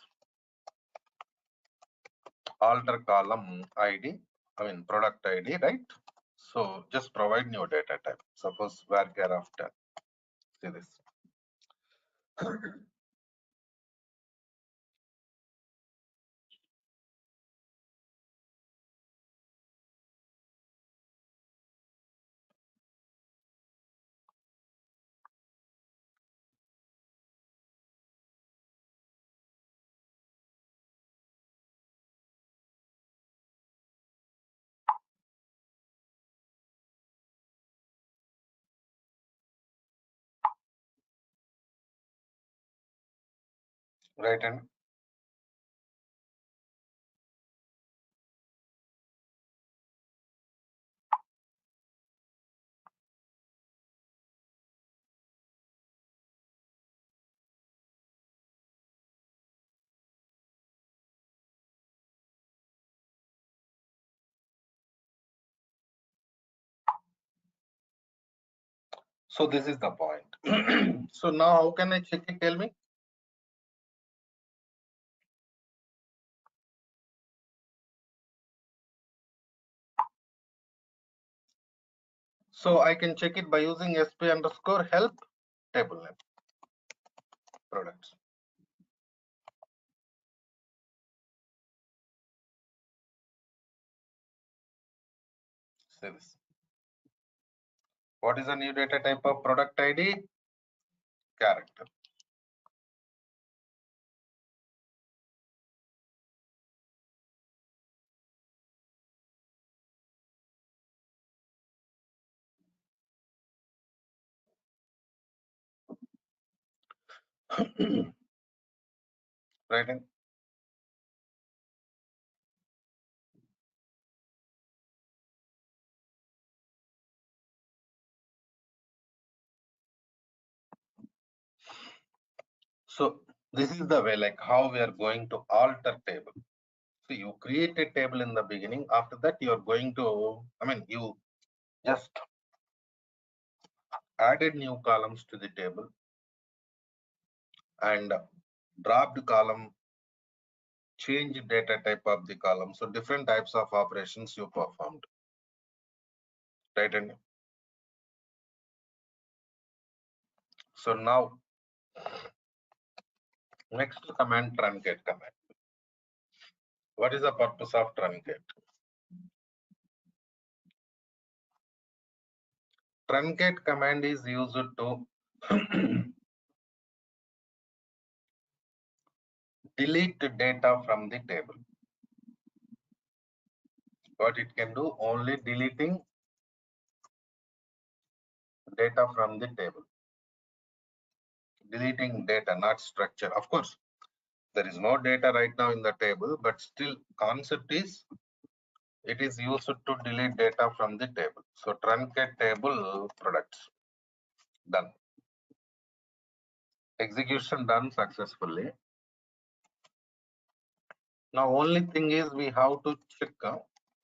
S1: alter column ID, product ID, right? So just provide new data type. Suppose varchar of 10. See this. Right, and so this is the point. So now how can I check it? Tell me. So I can check it by using sp underscore help table name products. See this. What is the new data type of product ID? Character. right? So this is the way, like how we are going to alter table. So you create a table in the beginning. After that, you are going to, you just added new columns to the table and dropped column, change data type of the column. So different types of operations you performed, right? And so now next command, truncate command. What is the purpose of truncate? Truncate command is used to delete data from the table. What it can do, only deleting data from the table. Deleting data, not structure. Of course, there is no data right now in the table, but still concept is it is used to delete data from the table. So truncate table products, done. Execution done successfully. Now only thing is we have to check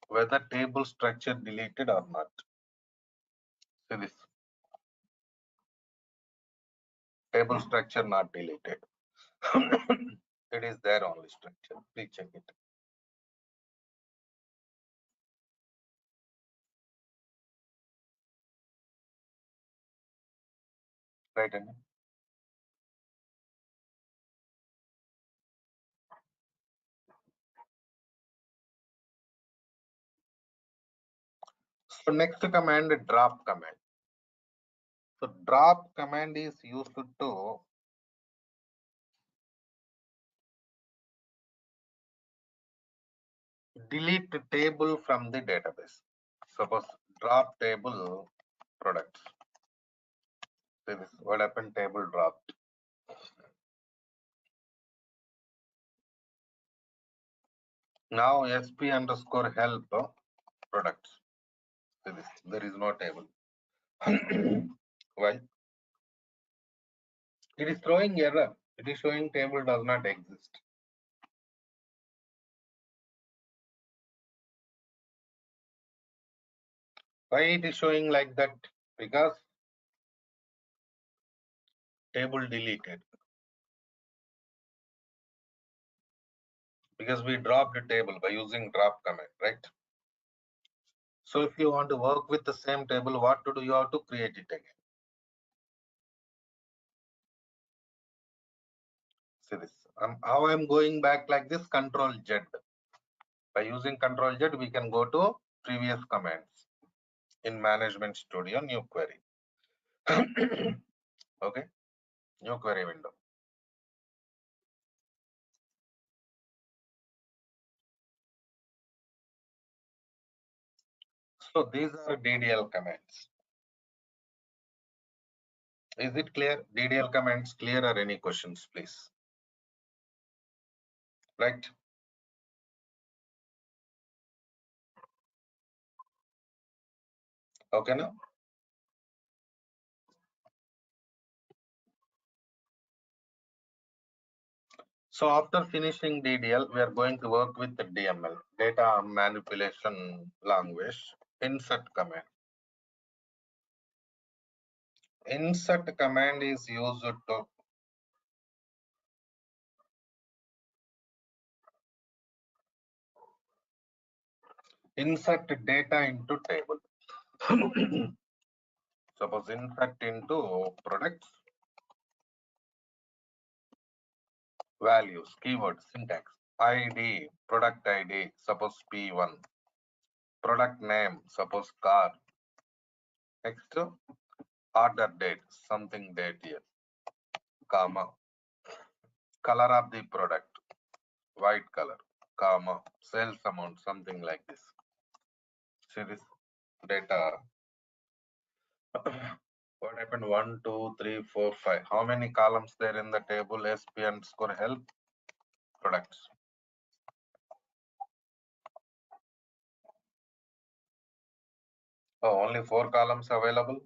S1: whether table structure deleted or not. See this, table structure not deleted. It is there only structure. Please check it. Right, Andy? So next command, drop command. So drop command is used to delete the table from the database. Suppose drop table products. See this, what happened, table dropped. Now sp underscore help products. See this, there is no table. Why? It is throwing error. It is showing table does not exist. Why it is showing like that? Because table deleted. Because we dropped the table by using drop command, right? So if you want to work with the same table, what to do? You have to create it again. See this. How I'm going back like this, Control Z. By using Control Z, we can go to previous commands in Management Studio, new query. Okay, new query window. So these are DDL commands. Is it clear? DDL commands clear, or any questions, please? Right. Okay, now. So after finishing DDL, we are going to work with the DML, data manipulation language, insert command. Insert command is used to insert data into table. Suppose insert into products, values, keyword, syntax, ID, product ID, suppose P1, product name, suppose car. Next, order date, something date here, comma, color of the product, white color, comma, sales amount, something like this. See this data. What happened? 1, 2, 3, 4, 5. How many columns there in the table? SP underscore help. products. Oh, only 4 columns available.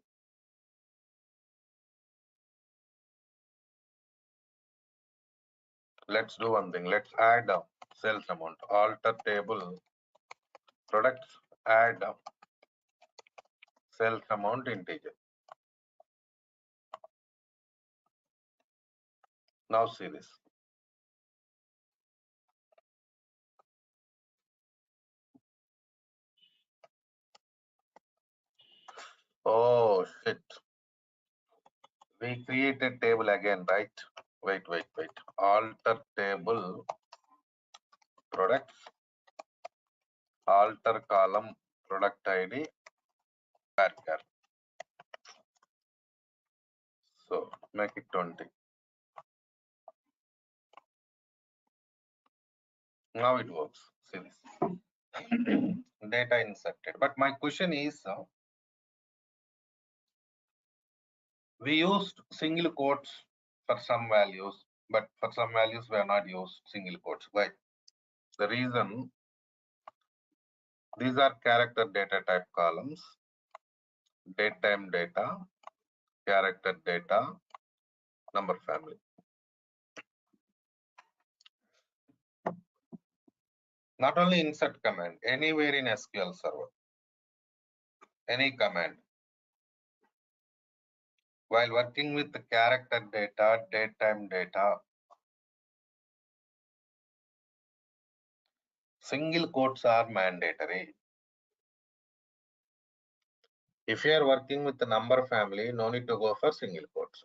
S1: Let's do one thing. Let's add sales amount. Alter table products. Add sales amount integer. Now see this. Oh shit. We created table again, right? Wait. Alter table products. Alter column product ID. Varchar. So make it 20. Now it works. See this. Data inserted. But my question is, we used single quotes for some values, but for some values we are not used single quotes. Why? The reason, these are character data type columns, date time data, character data, number family. Not only insert command, anywhere in SQL Server, any command. While working with the character data, date time data, single quotes are mandatory. If you are working with the number family, no need to go for single quotes.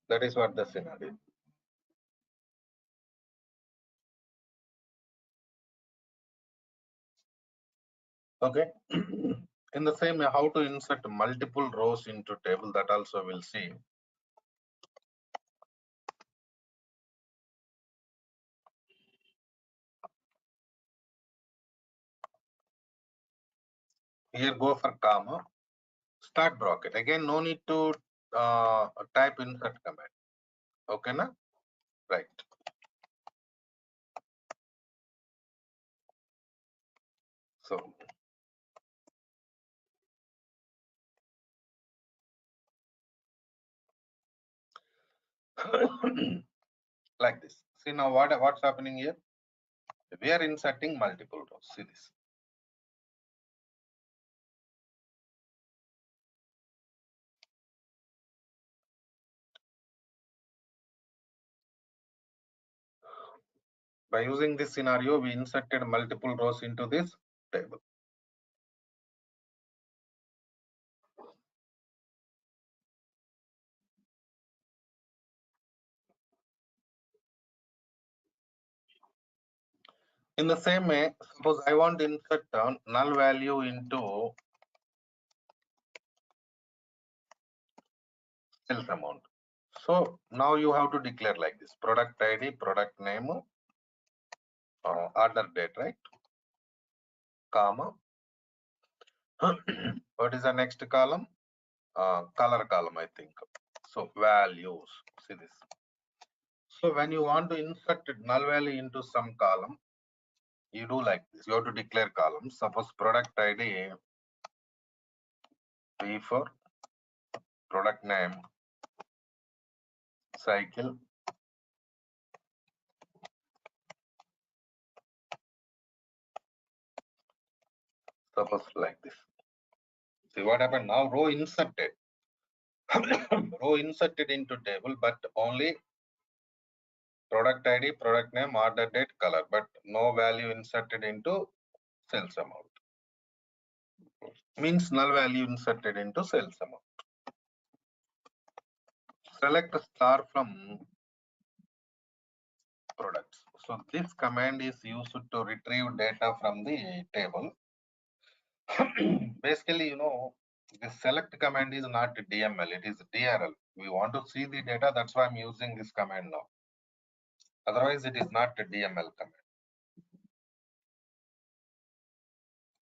S1: That is what the scenario. Okay. In the same way, how to insert multiple rows into table, that also we'll see. Here go for comma, start bracket. Again, no need to type insert command. Okay, na? Right. So like this. See now what's happening here? We are inserting multiple rows. See this. By using this scenario, we inserted multiple rows into this table. In the same way, suppose I want to insert null value into sales amount. So now you have to declare like this: product ID, product name, order date, right? Comma. What is the next column? Color column, I think. So values. See this. So when you want to insert null value into some column, you do like this. You have to declare columns. Suppose product ID V for product name cycle. Suppose like this. See what happened now? Row inserted. Row inserted into table, but only product ID, product name, order date, color, but no value inserted into sales amount. Means null value inserted into sales amount. Select star from products. So this command is used to retrieve data from the table. Basically, you know, the select command is not DML, it is DRL. We want to see the data, that's why I'm using this command now. Otherwise, it is not a DML command.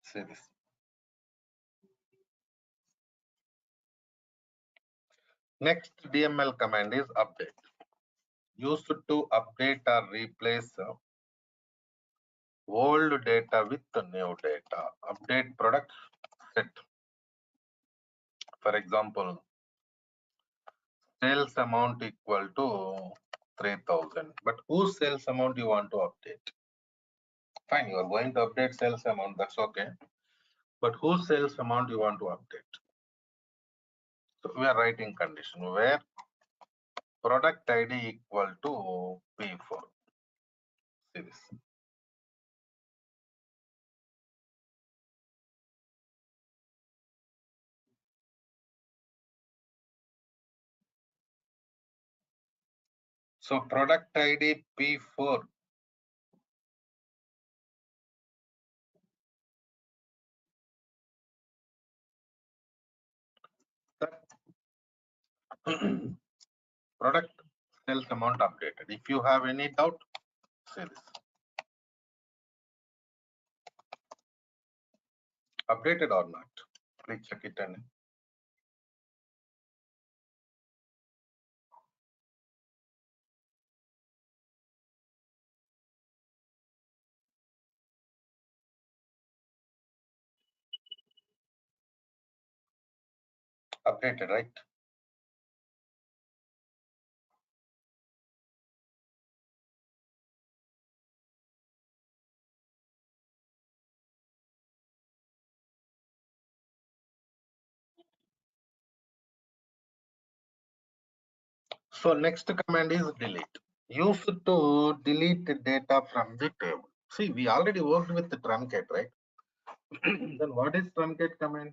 S1: See this. Next DML command is update. Used to update or replace old data with new data. Update product set. For example, sales amount equal to 3000. But whose sales amount you want to update? Fine, you are going to update sales amount, that's okay. But whose sales amount you want to update? So we are writing condition where product ID equal to P4. See this. So product ID P4 product sales amount updated. If you have any doubt, say this. Updated or not? Please check it and updated, right? So next command is delete. Used to delete the data from the table. See, we already worked with the truncate, right? Then what is truncate command?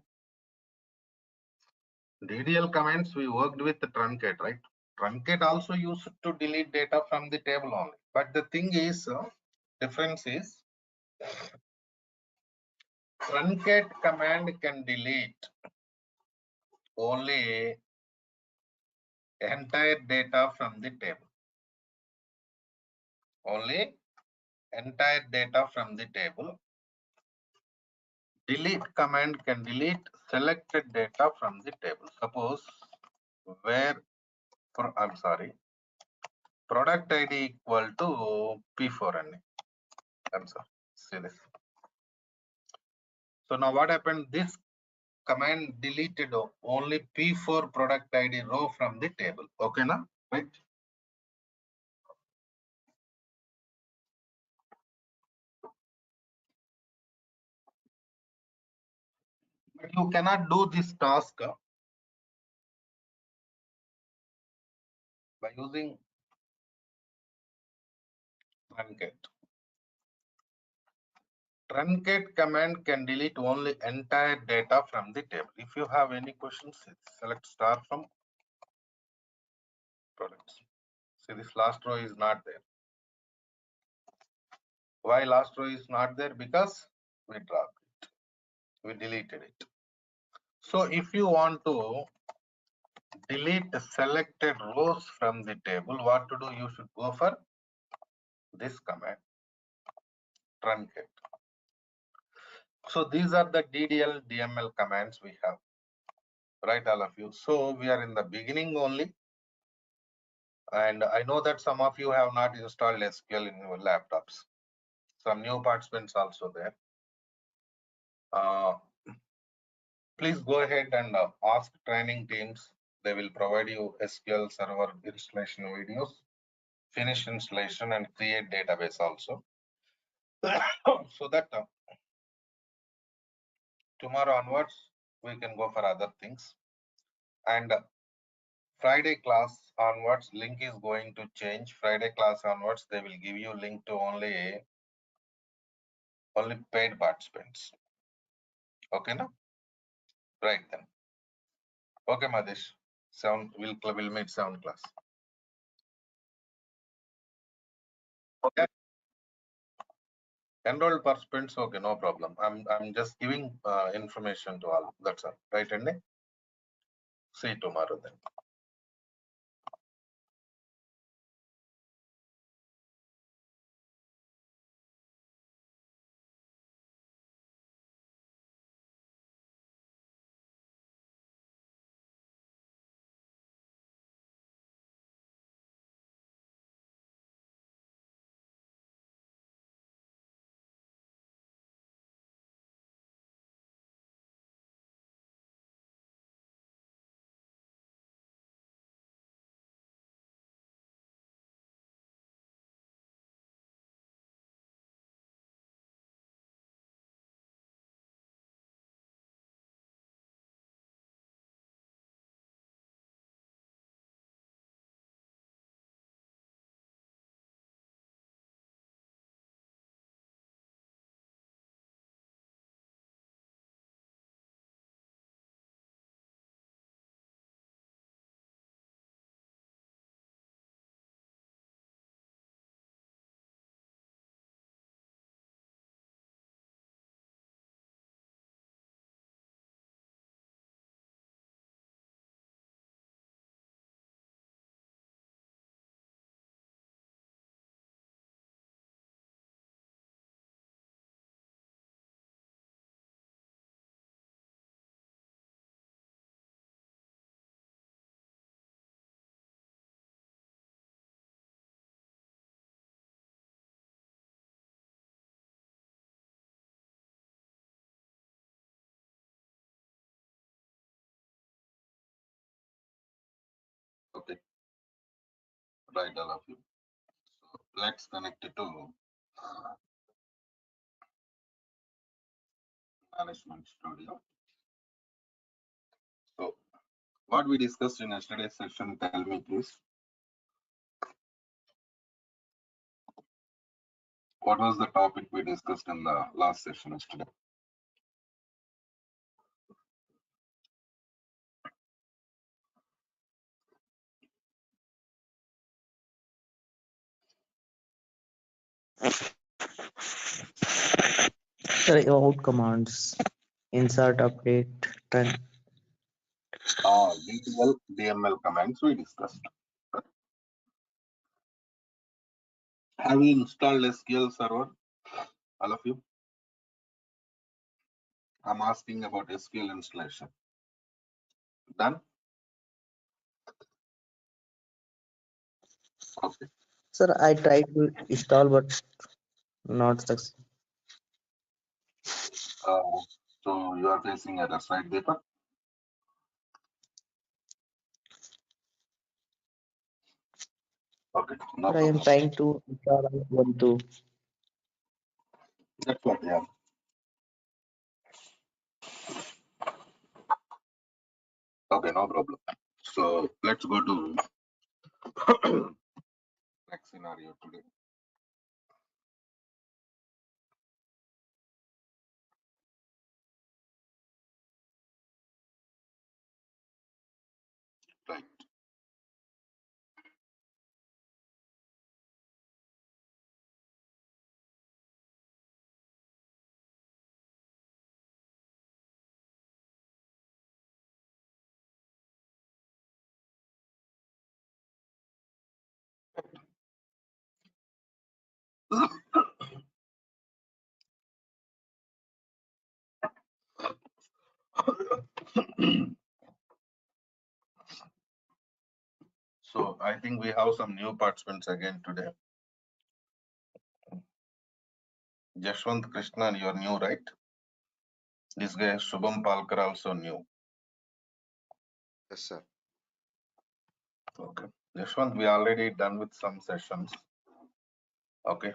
S1: DDL commands we worked with the truncate, right? Truncate also used to delete data from the table only. But the thing is, difference is truncate command can delete only entire data from the table. Only entire data from the table. Delete command can delete selected data from the table. Suppose where, I'm sorry, product ID equal to P4 NA. I'm sorry, see this. So now what happened? This command deleted only P4 product ID row from the table. Okay, now, right? But you cannot do this task by using truncate. Truncate command can delete only entire data from the table. If you have any questions, select star from products. See, this last row is not there. Why last row is not there? Because we dropped it. We deleted it. So if you want to delete the selected rows from the table, what to do? You should go for this command, truncate. So these are the DDL, DML commands we have, right, all of you. So we are in the beginning only. And I know that some of you have not installed SQL in your laptops. Some new participants also there. Please go ahead and ask training teams. They will provide you SQL Server installation videos, finish installation and create database also. So that tomorrow onwards, we can go for other things. And Friday class onwards, link is going to change. Friday class onwards, they will give you link to only paid participants. Okay, now? Right then. Okay, Madesh. We'll meet 7 class. Okay. Enrolled participants, okay, no problem. I'm just giving information to all. That's all. Right, Andy? See you tomorrow then. Right, all of you. So let's connect it to Management Studio. So what we discussed in yesterday's session, tell me please. What was the topic we discussed in the last session yesterday?
S4: Sir, out commands, insert, update, run.
S1: DTL, DML commands we discussed. Have you installed SQL Server? All of you? I'm asking about SQL installation. Done? Okay.
S4: Sir, I tried to install but not success.
S1: So you are facing errors, right, Deepak? Okay, no
S4: Sir, I am
S1: problem.
S4: trying to install Ubuntu.
S1: That's what, yeah. Okay, no problem. So let's go to next scenario today. Right. So I think we have some new participants again today. Jashwant Krishnan, you're new, right? This guy Shubham Palkar also new.
S5: Yes, sir.
S1: Okay. Jashwant, we already done with some sessions. Okay.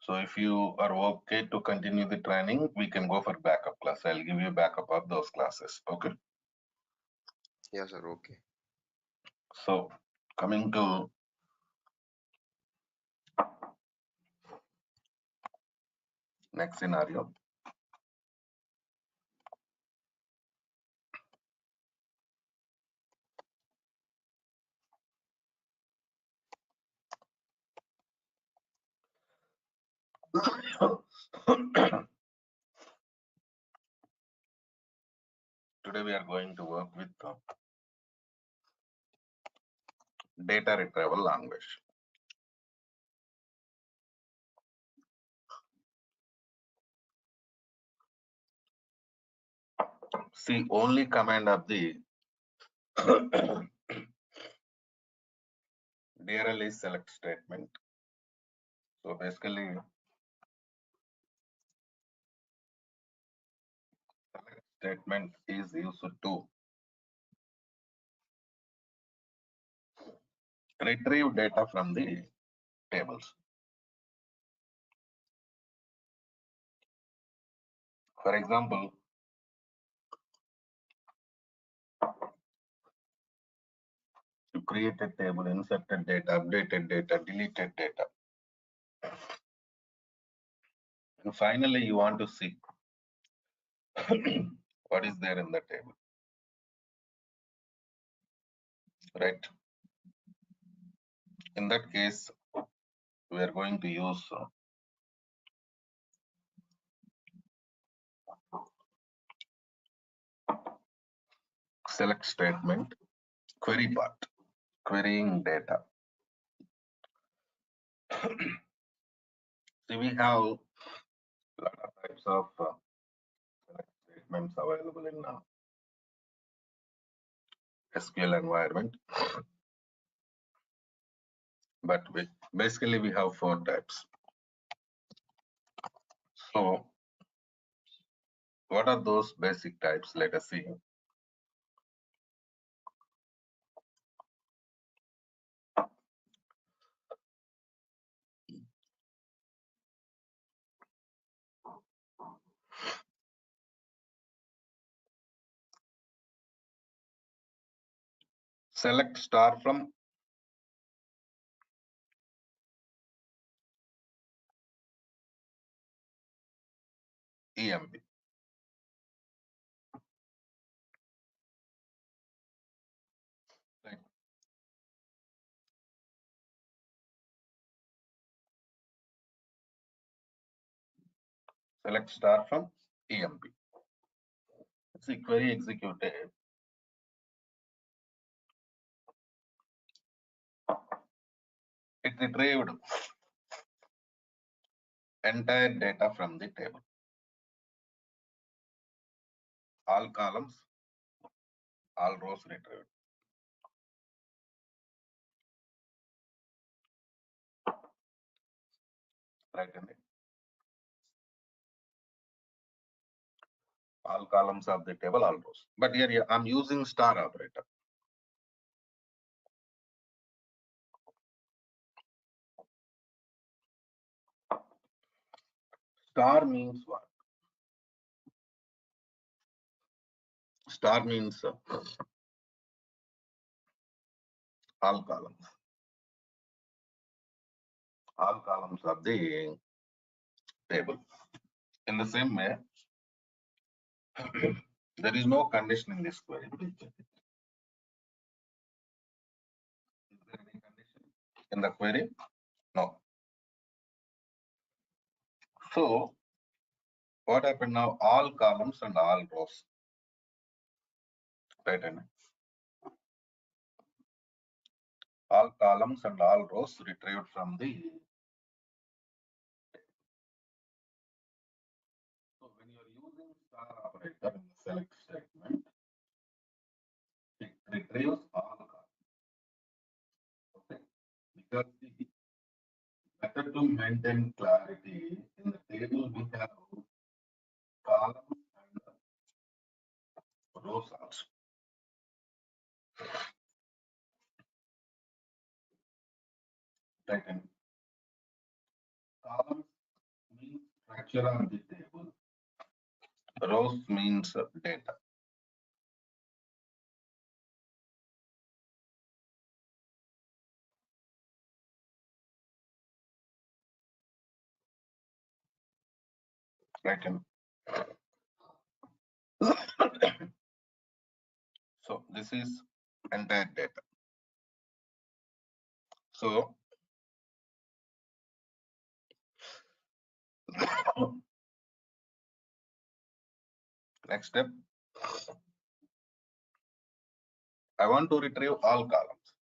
S1: So if you are okay to continue the training, we can go for backup class. I'll give you backup of those classes. Okay.
S5: Yes, sir. Okay.
S1: So coming to next scenario. Today we are going to work with data retrieval language. See, only command of the DRL is select statement. So basically, select statement is used to retrieve data from the tables. For example, you create a table, inserted data, updated data, deleted data. And finally, you want to see what is there in the table, right? In that case, we are going to use select statement, query part, querying data. See, we have a lot of types of select statements available in SQL environment, but basically we have 4 types. So What are those basic types? Let us see. Select star from EMP. Right. Select star from EMP. See, query executed. It retrieved entire data from the table. All columns, all rows retrieved. Right. All columns of the table, all rows. But here I'm using star operator. Star means what? Star means all columns. All columns of the table. In the same way, there is no condition in this query. Please check it. Is there any condition in the query? No. So what happened now? All columns and all rows. Right. All columns and all rows retrieved from the. So when you are using star operator in the select statement, it retrieves all columns. Okay. Because better to maintain clarity in the table, we have columns and rows also. Right. Columns means structure of the table. Rows means data. Right. So this is entire data. So next step, I want to retrieve all columns,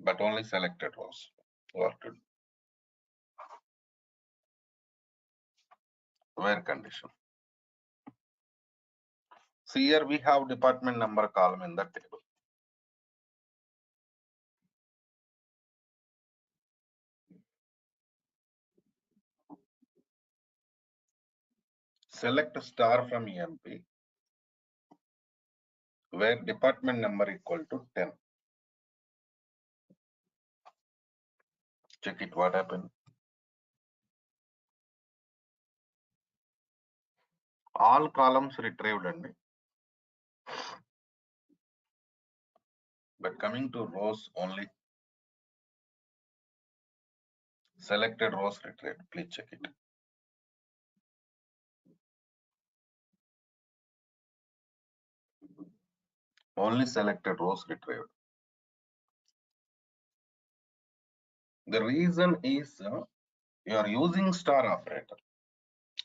S1: but only selected rows. What to do? Where condition? See, here we have department number column in the table. Select star from EMP where department number equal to 10. Check it, what happened. All columns retrieved, but coming to rows only selected rows retrieved. Please check it. Only selected rows retrieved. The reason is you are using star operator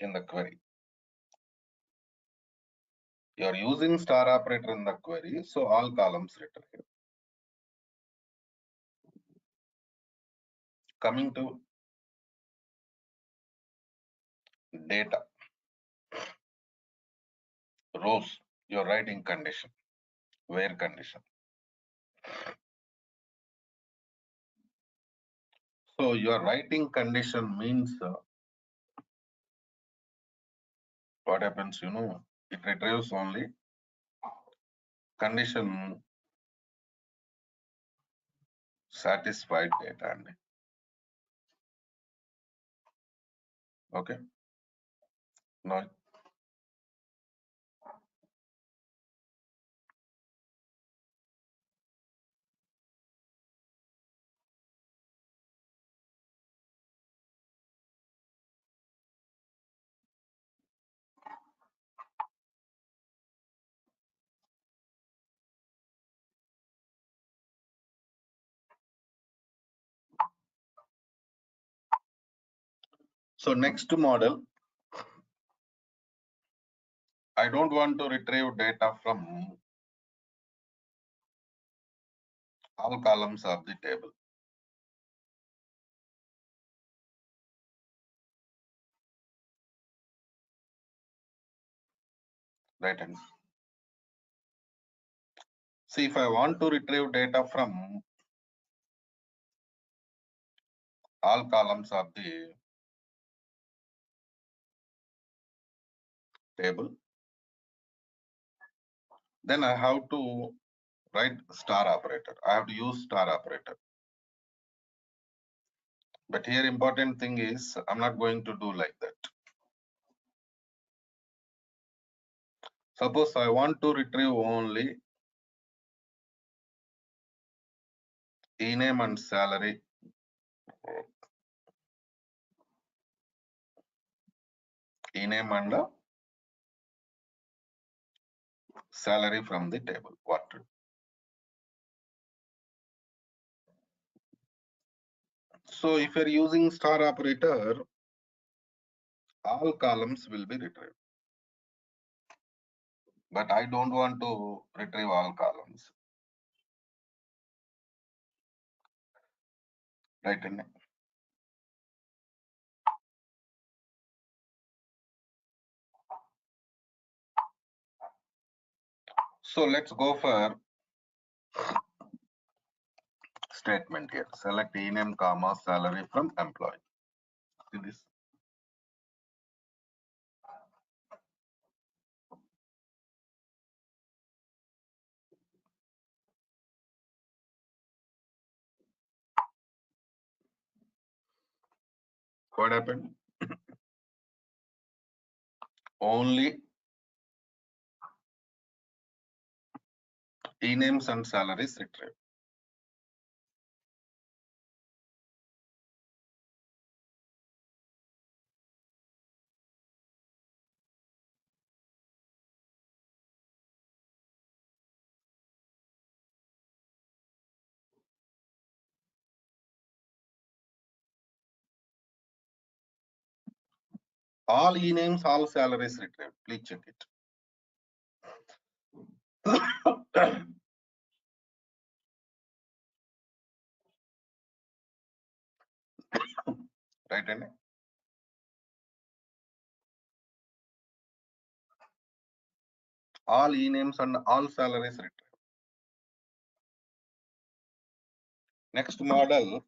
S1: in the query. You are using star operator in the query, so all columns retrieved. Coming to data, rows, you are writing condition, where condition. So your writing condition means what happens, it retrieves only condition satisfied data. Okay. Now, so next model, I don't want to retrieve data from all columns of the table. Right hand. See, if I want to retrieve data from all columns of the table, then I have to write star operator. I have to use star operator. But here important thing is I'm not going to do like that. Suppose I want to retrieve only e-name and salary. E-name and salary from the table. What to do? So if you're using star operator, all columns will be retrieved. But I don't want to retrieve all columns. Right? So let's go for statement here. Select e-name, comma, salary from employee. See this? What happened? Only e-names and salaries retrieved. All e-names, all salaries retrieved. Please check it. Right? All e-names and all salaries retrieved. Next model,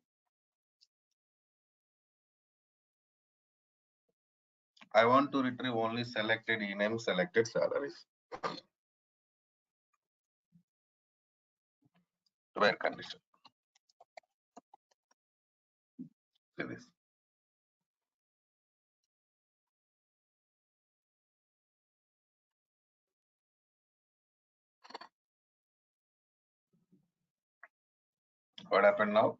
S1: I want to retrieve only selected e-names, selected salaries. Where condition? See this. What happened now?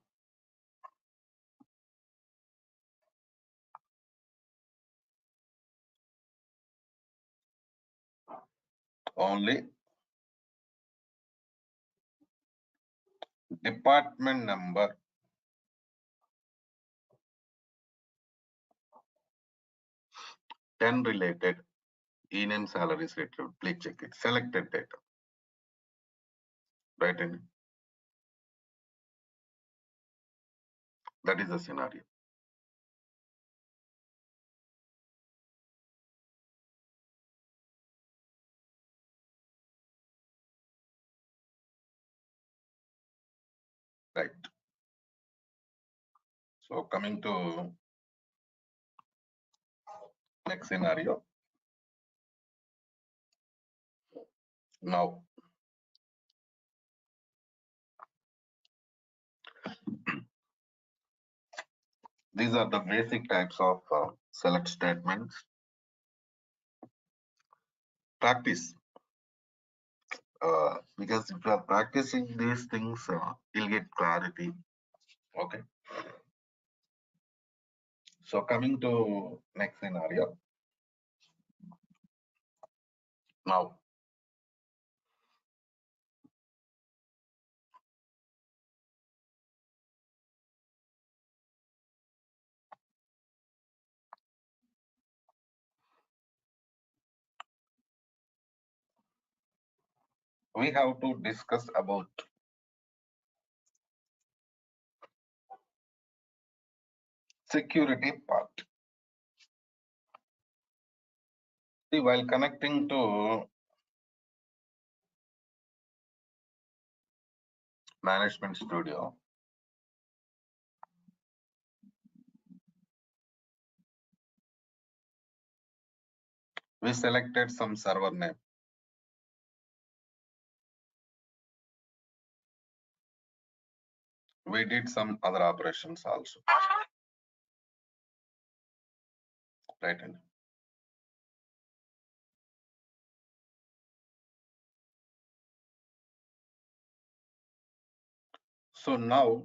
S1: Only department number, ten related e-name salaries retrieved. Please check it. Selected data. Right? That is the scenario. Right. So coming to next scenario. Now, these are the basic types of select statements. Practice, because if you are practicing these things, you'll get clarity. Okay. So coming to next scenario. Now, we have to discuss about security part. See, while connecting to Management Studio, we selected some server name. We did some other operations also. Right. So now,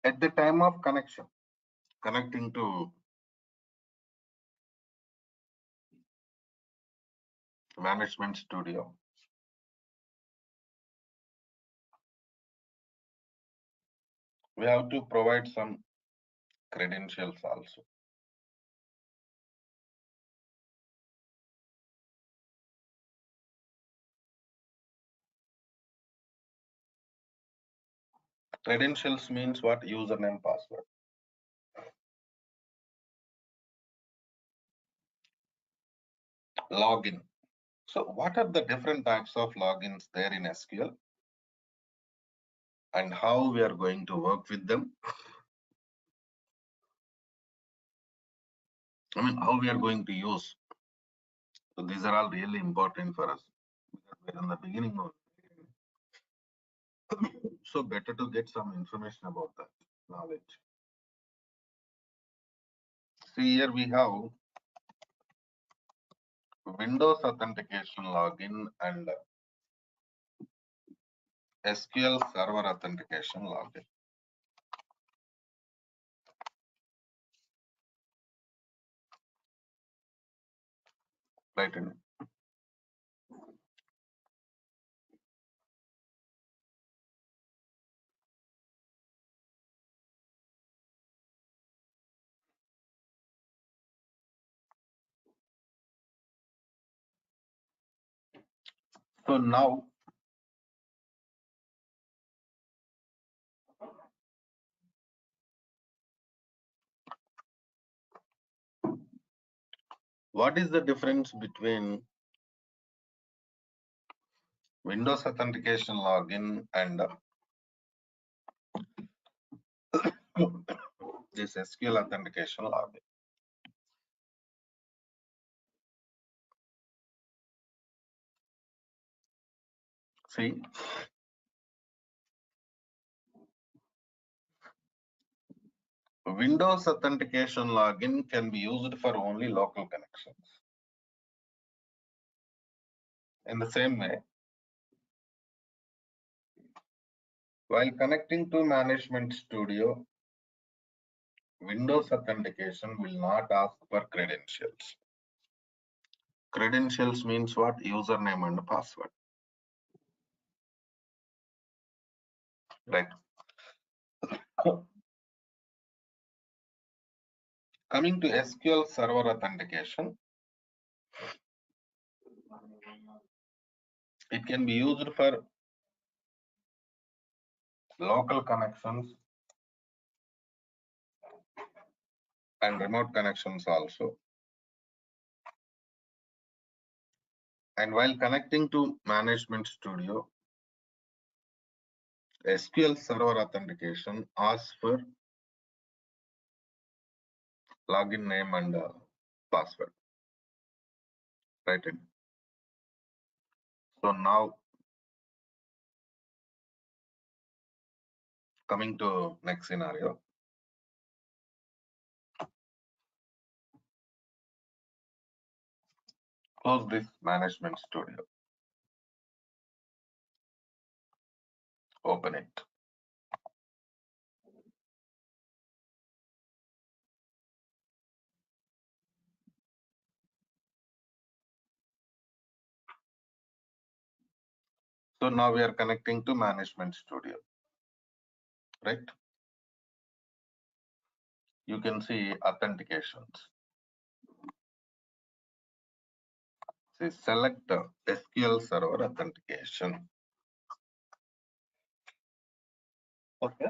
S1: at the time of connecting to Management Studio, we have to provide some credentials also. Credentials means what? Username, password. Login. So what are the different types of logins there in SQL and how we are going to work with them? I mean, how we are going to use. So these are all really important for us because we're in the beginning of so better to get some information about that knowledge. See, here we have Windows authentication login and SQL Server authentication login. Right. So now, what is the difference between Windows authentication login and this SQL authentication login? See, Windows authentication login can be used for only local connections. In the same way, while connecting to Management Studio, Windows authentication will not ask for credentials. Credentials means what? Username and password. Right. Coming to SQL Server authentication, it can be used for local connections and remote connections also. And while connecting to Management Studio, SQL Server authentication asks for login name and password. Right in. So now coming to next scenario. Close this Management Studio. Open it. So now we are connecting to Management Studio, right? You can see authentications. See, select SQL Server authentication. Okay.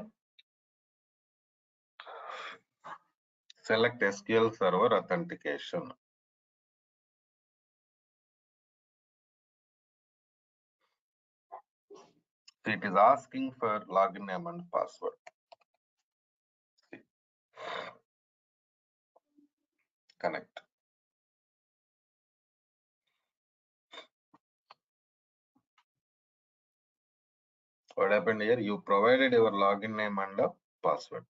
S1: Select SQL Server authentication. See, it is asking for login name and password. See. Connect. What happened here? You provided your login name and password.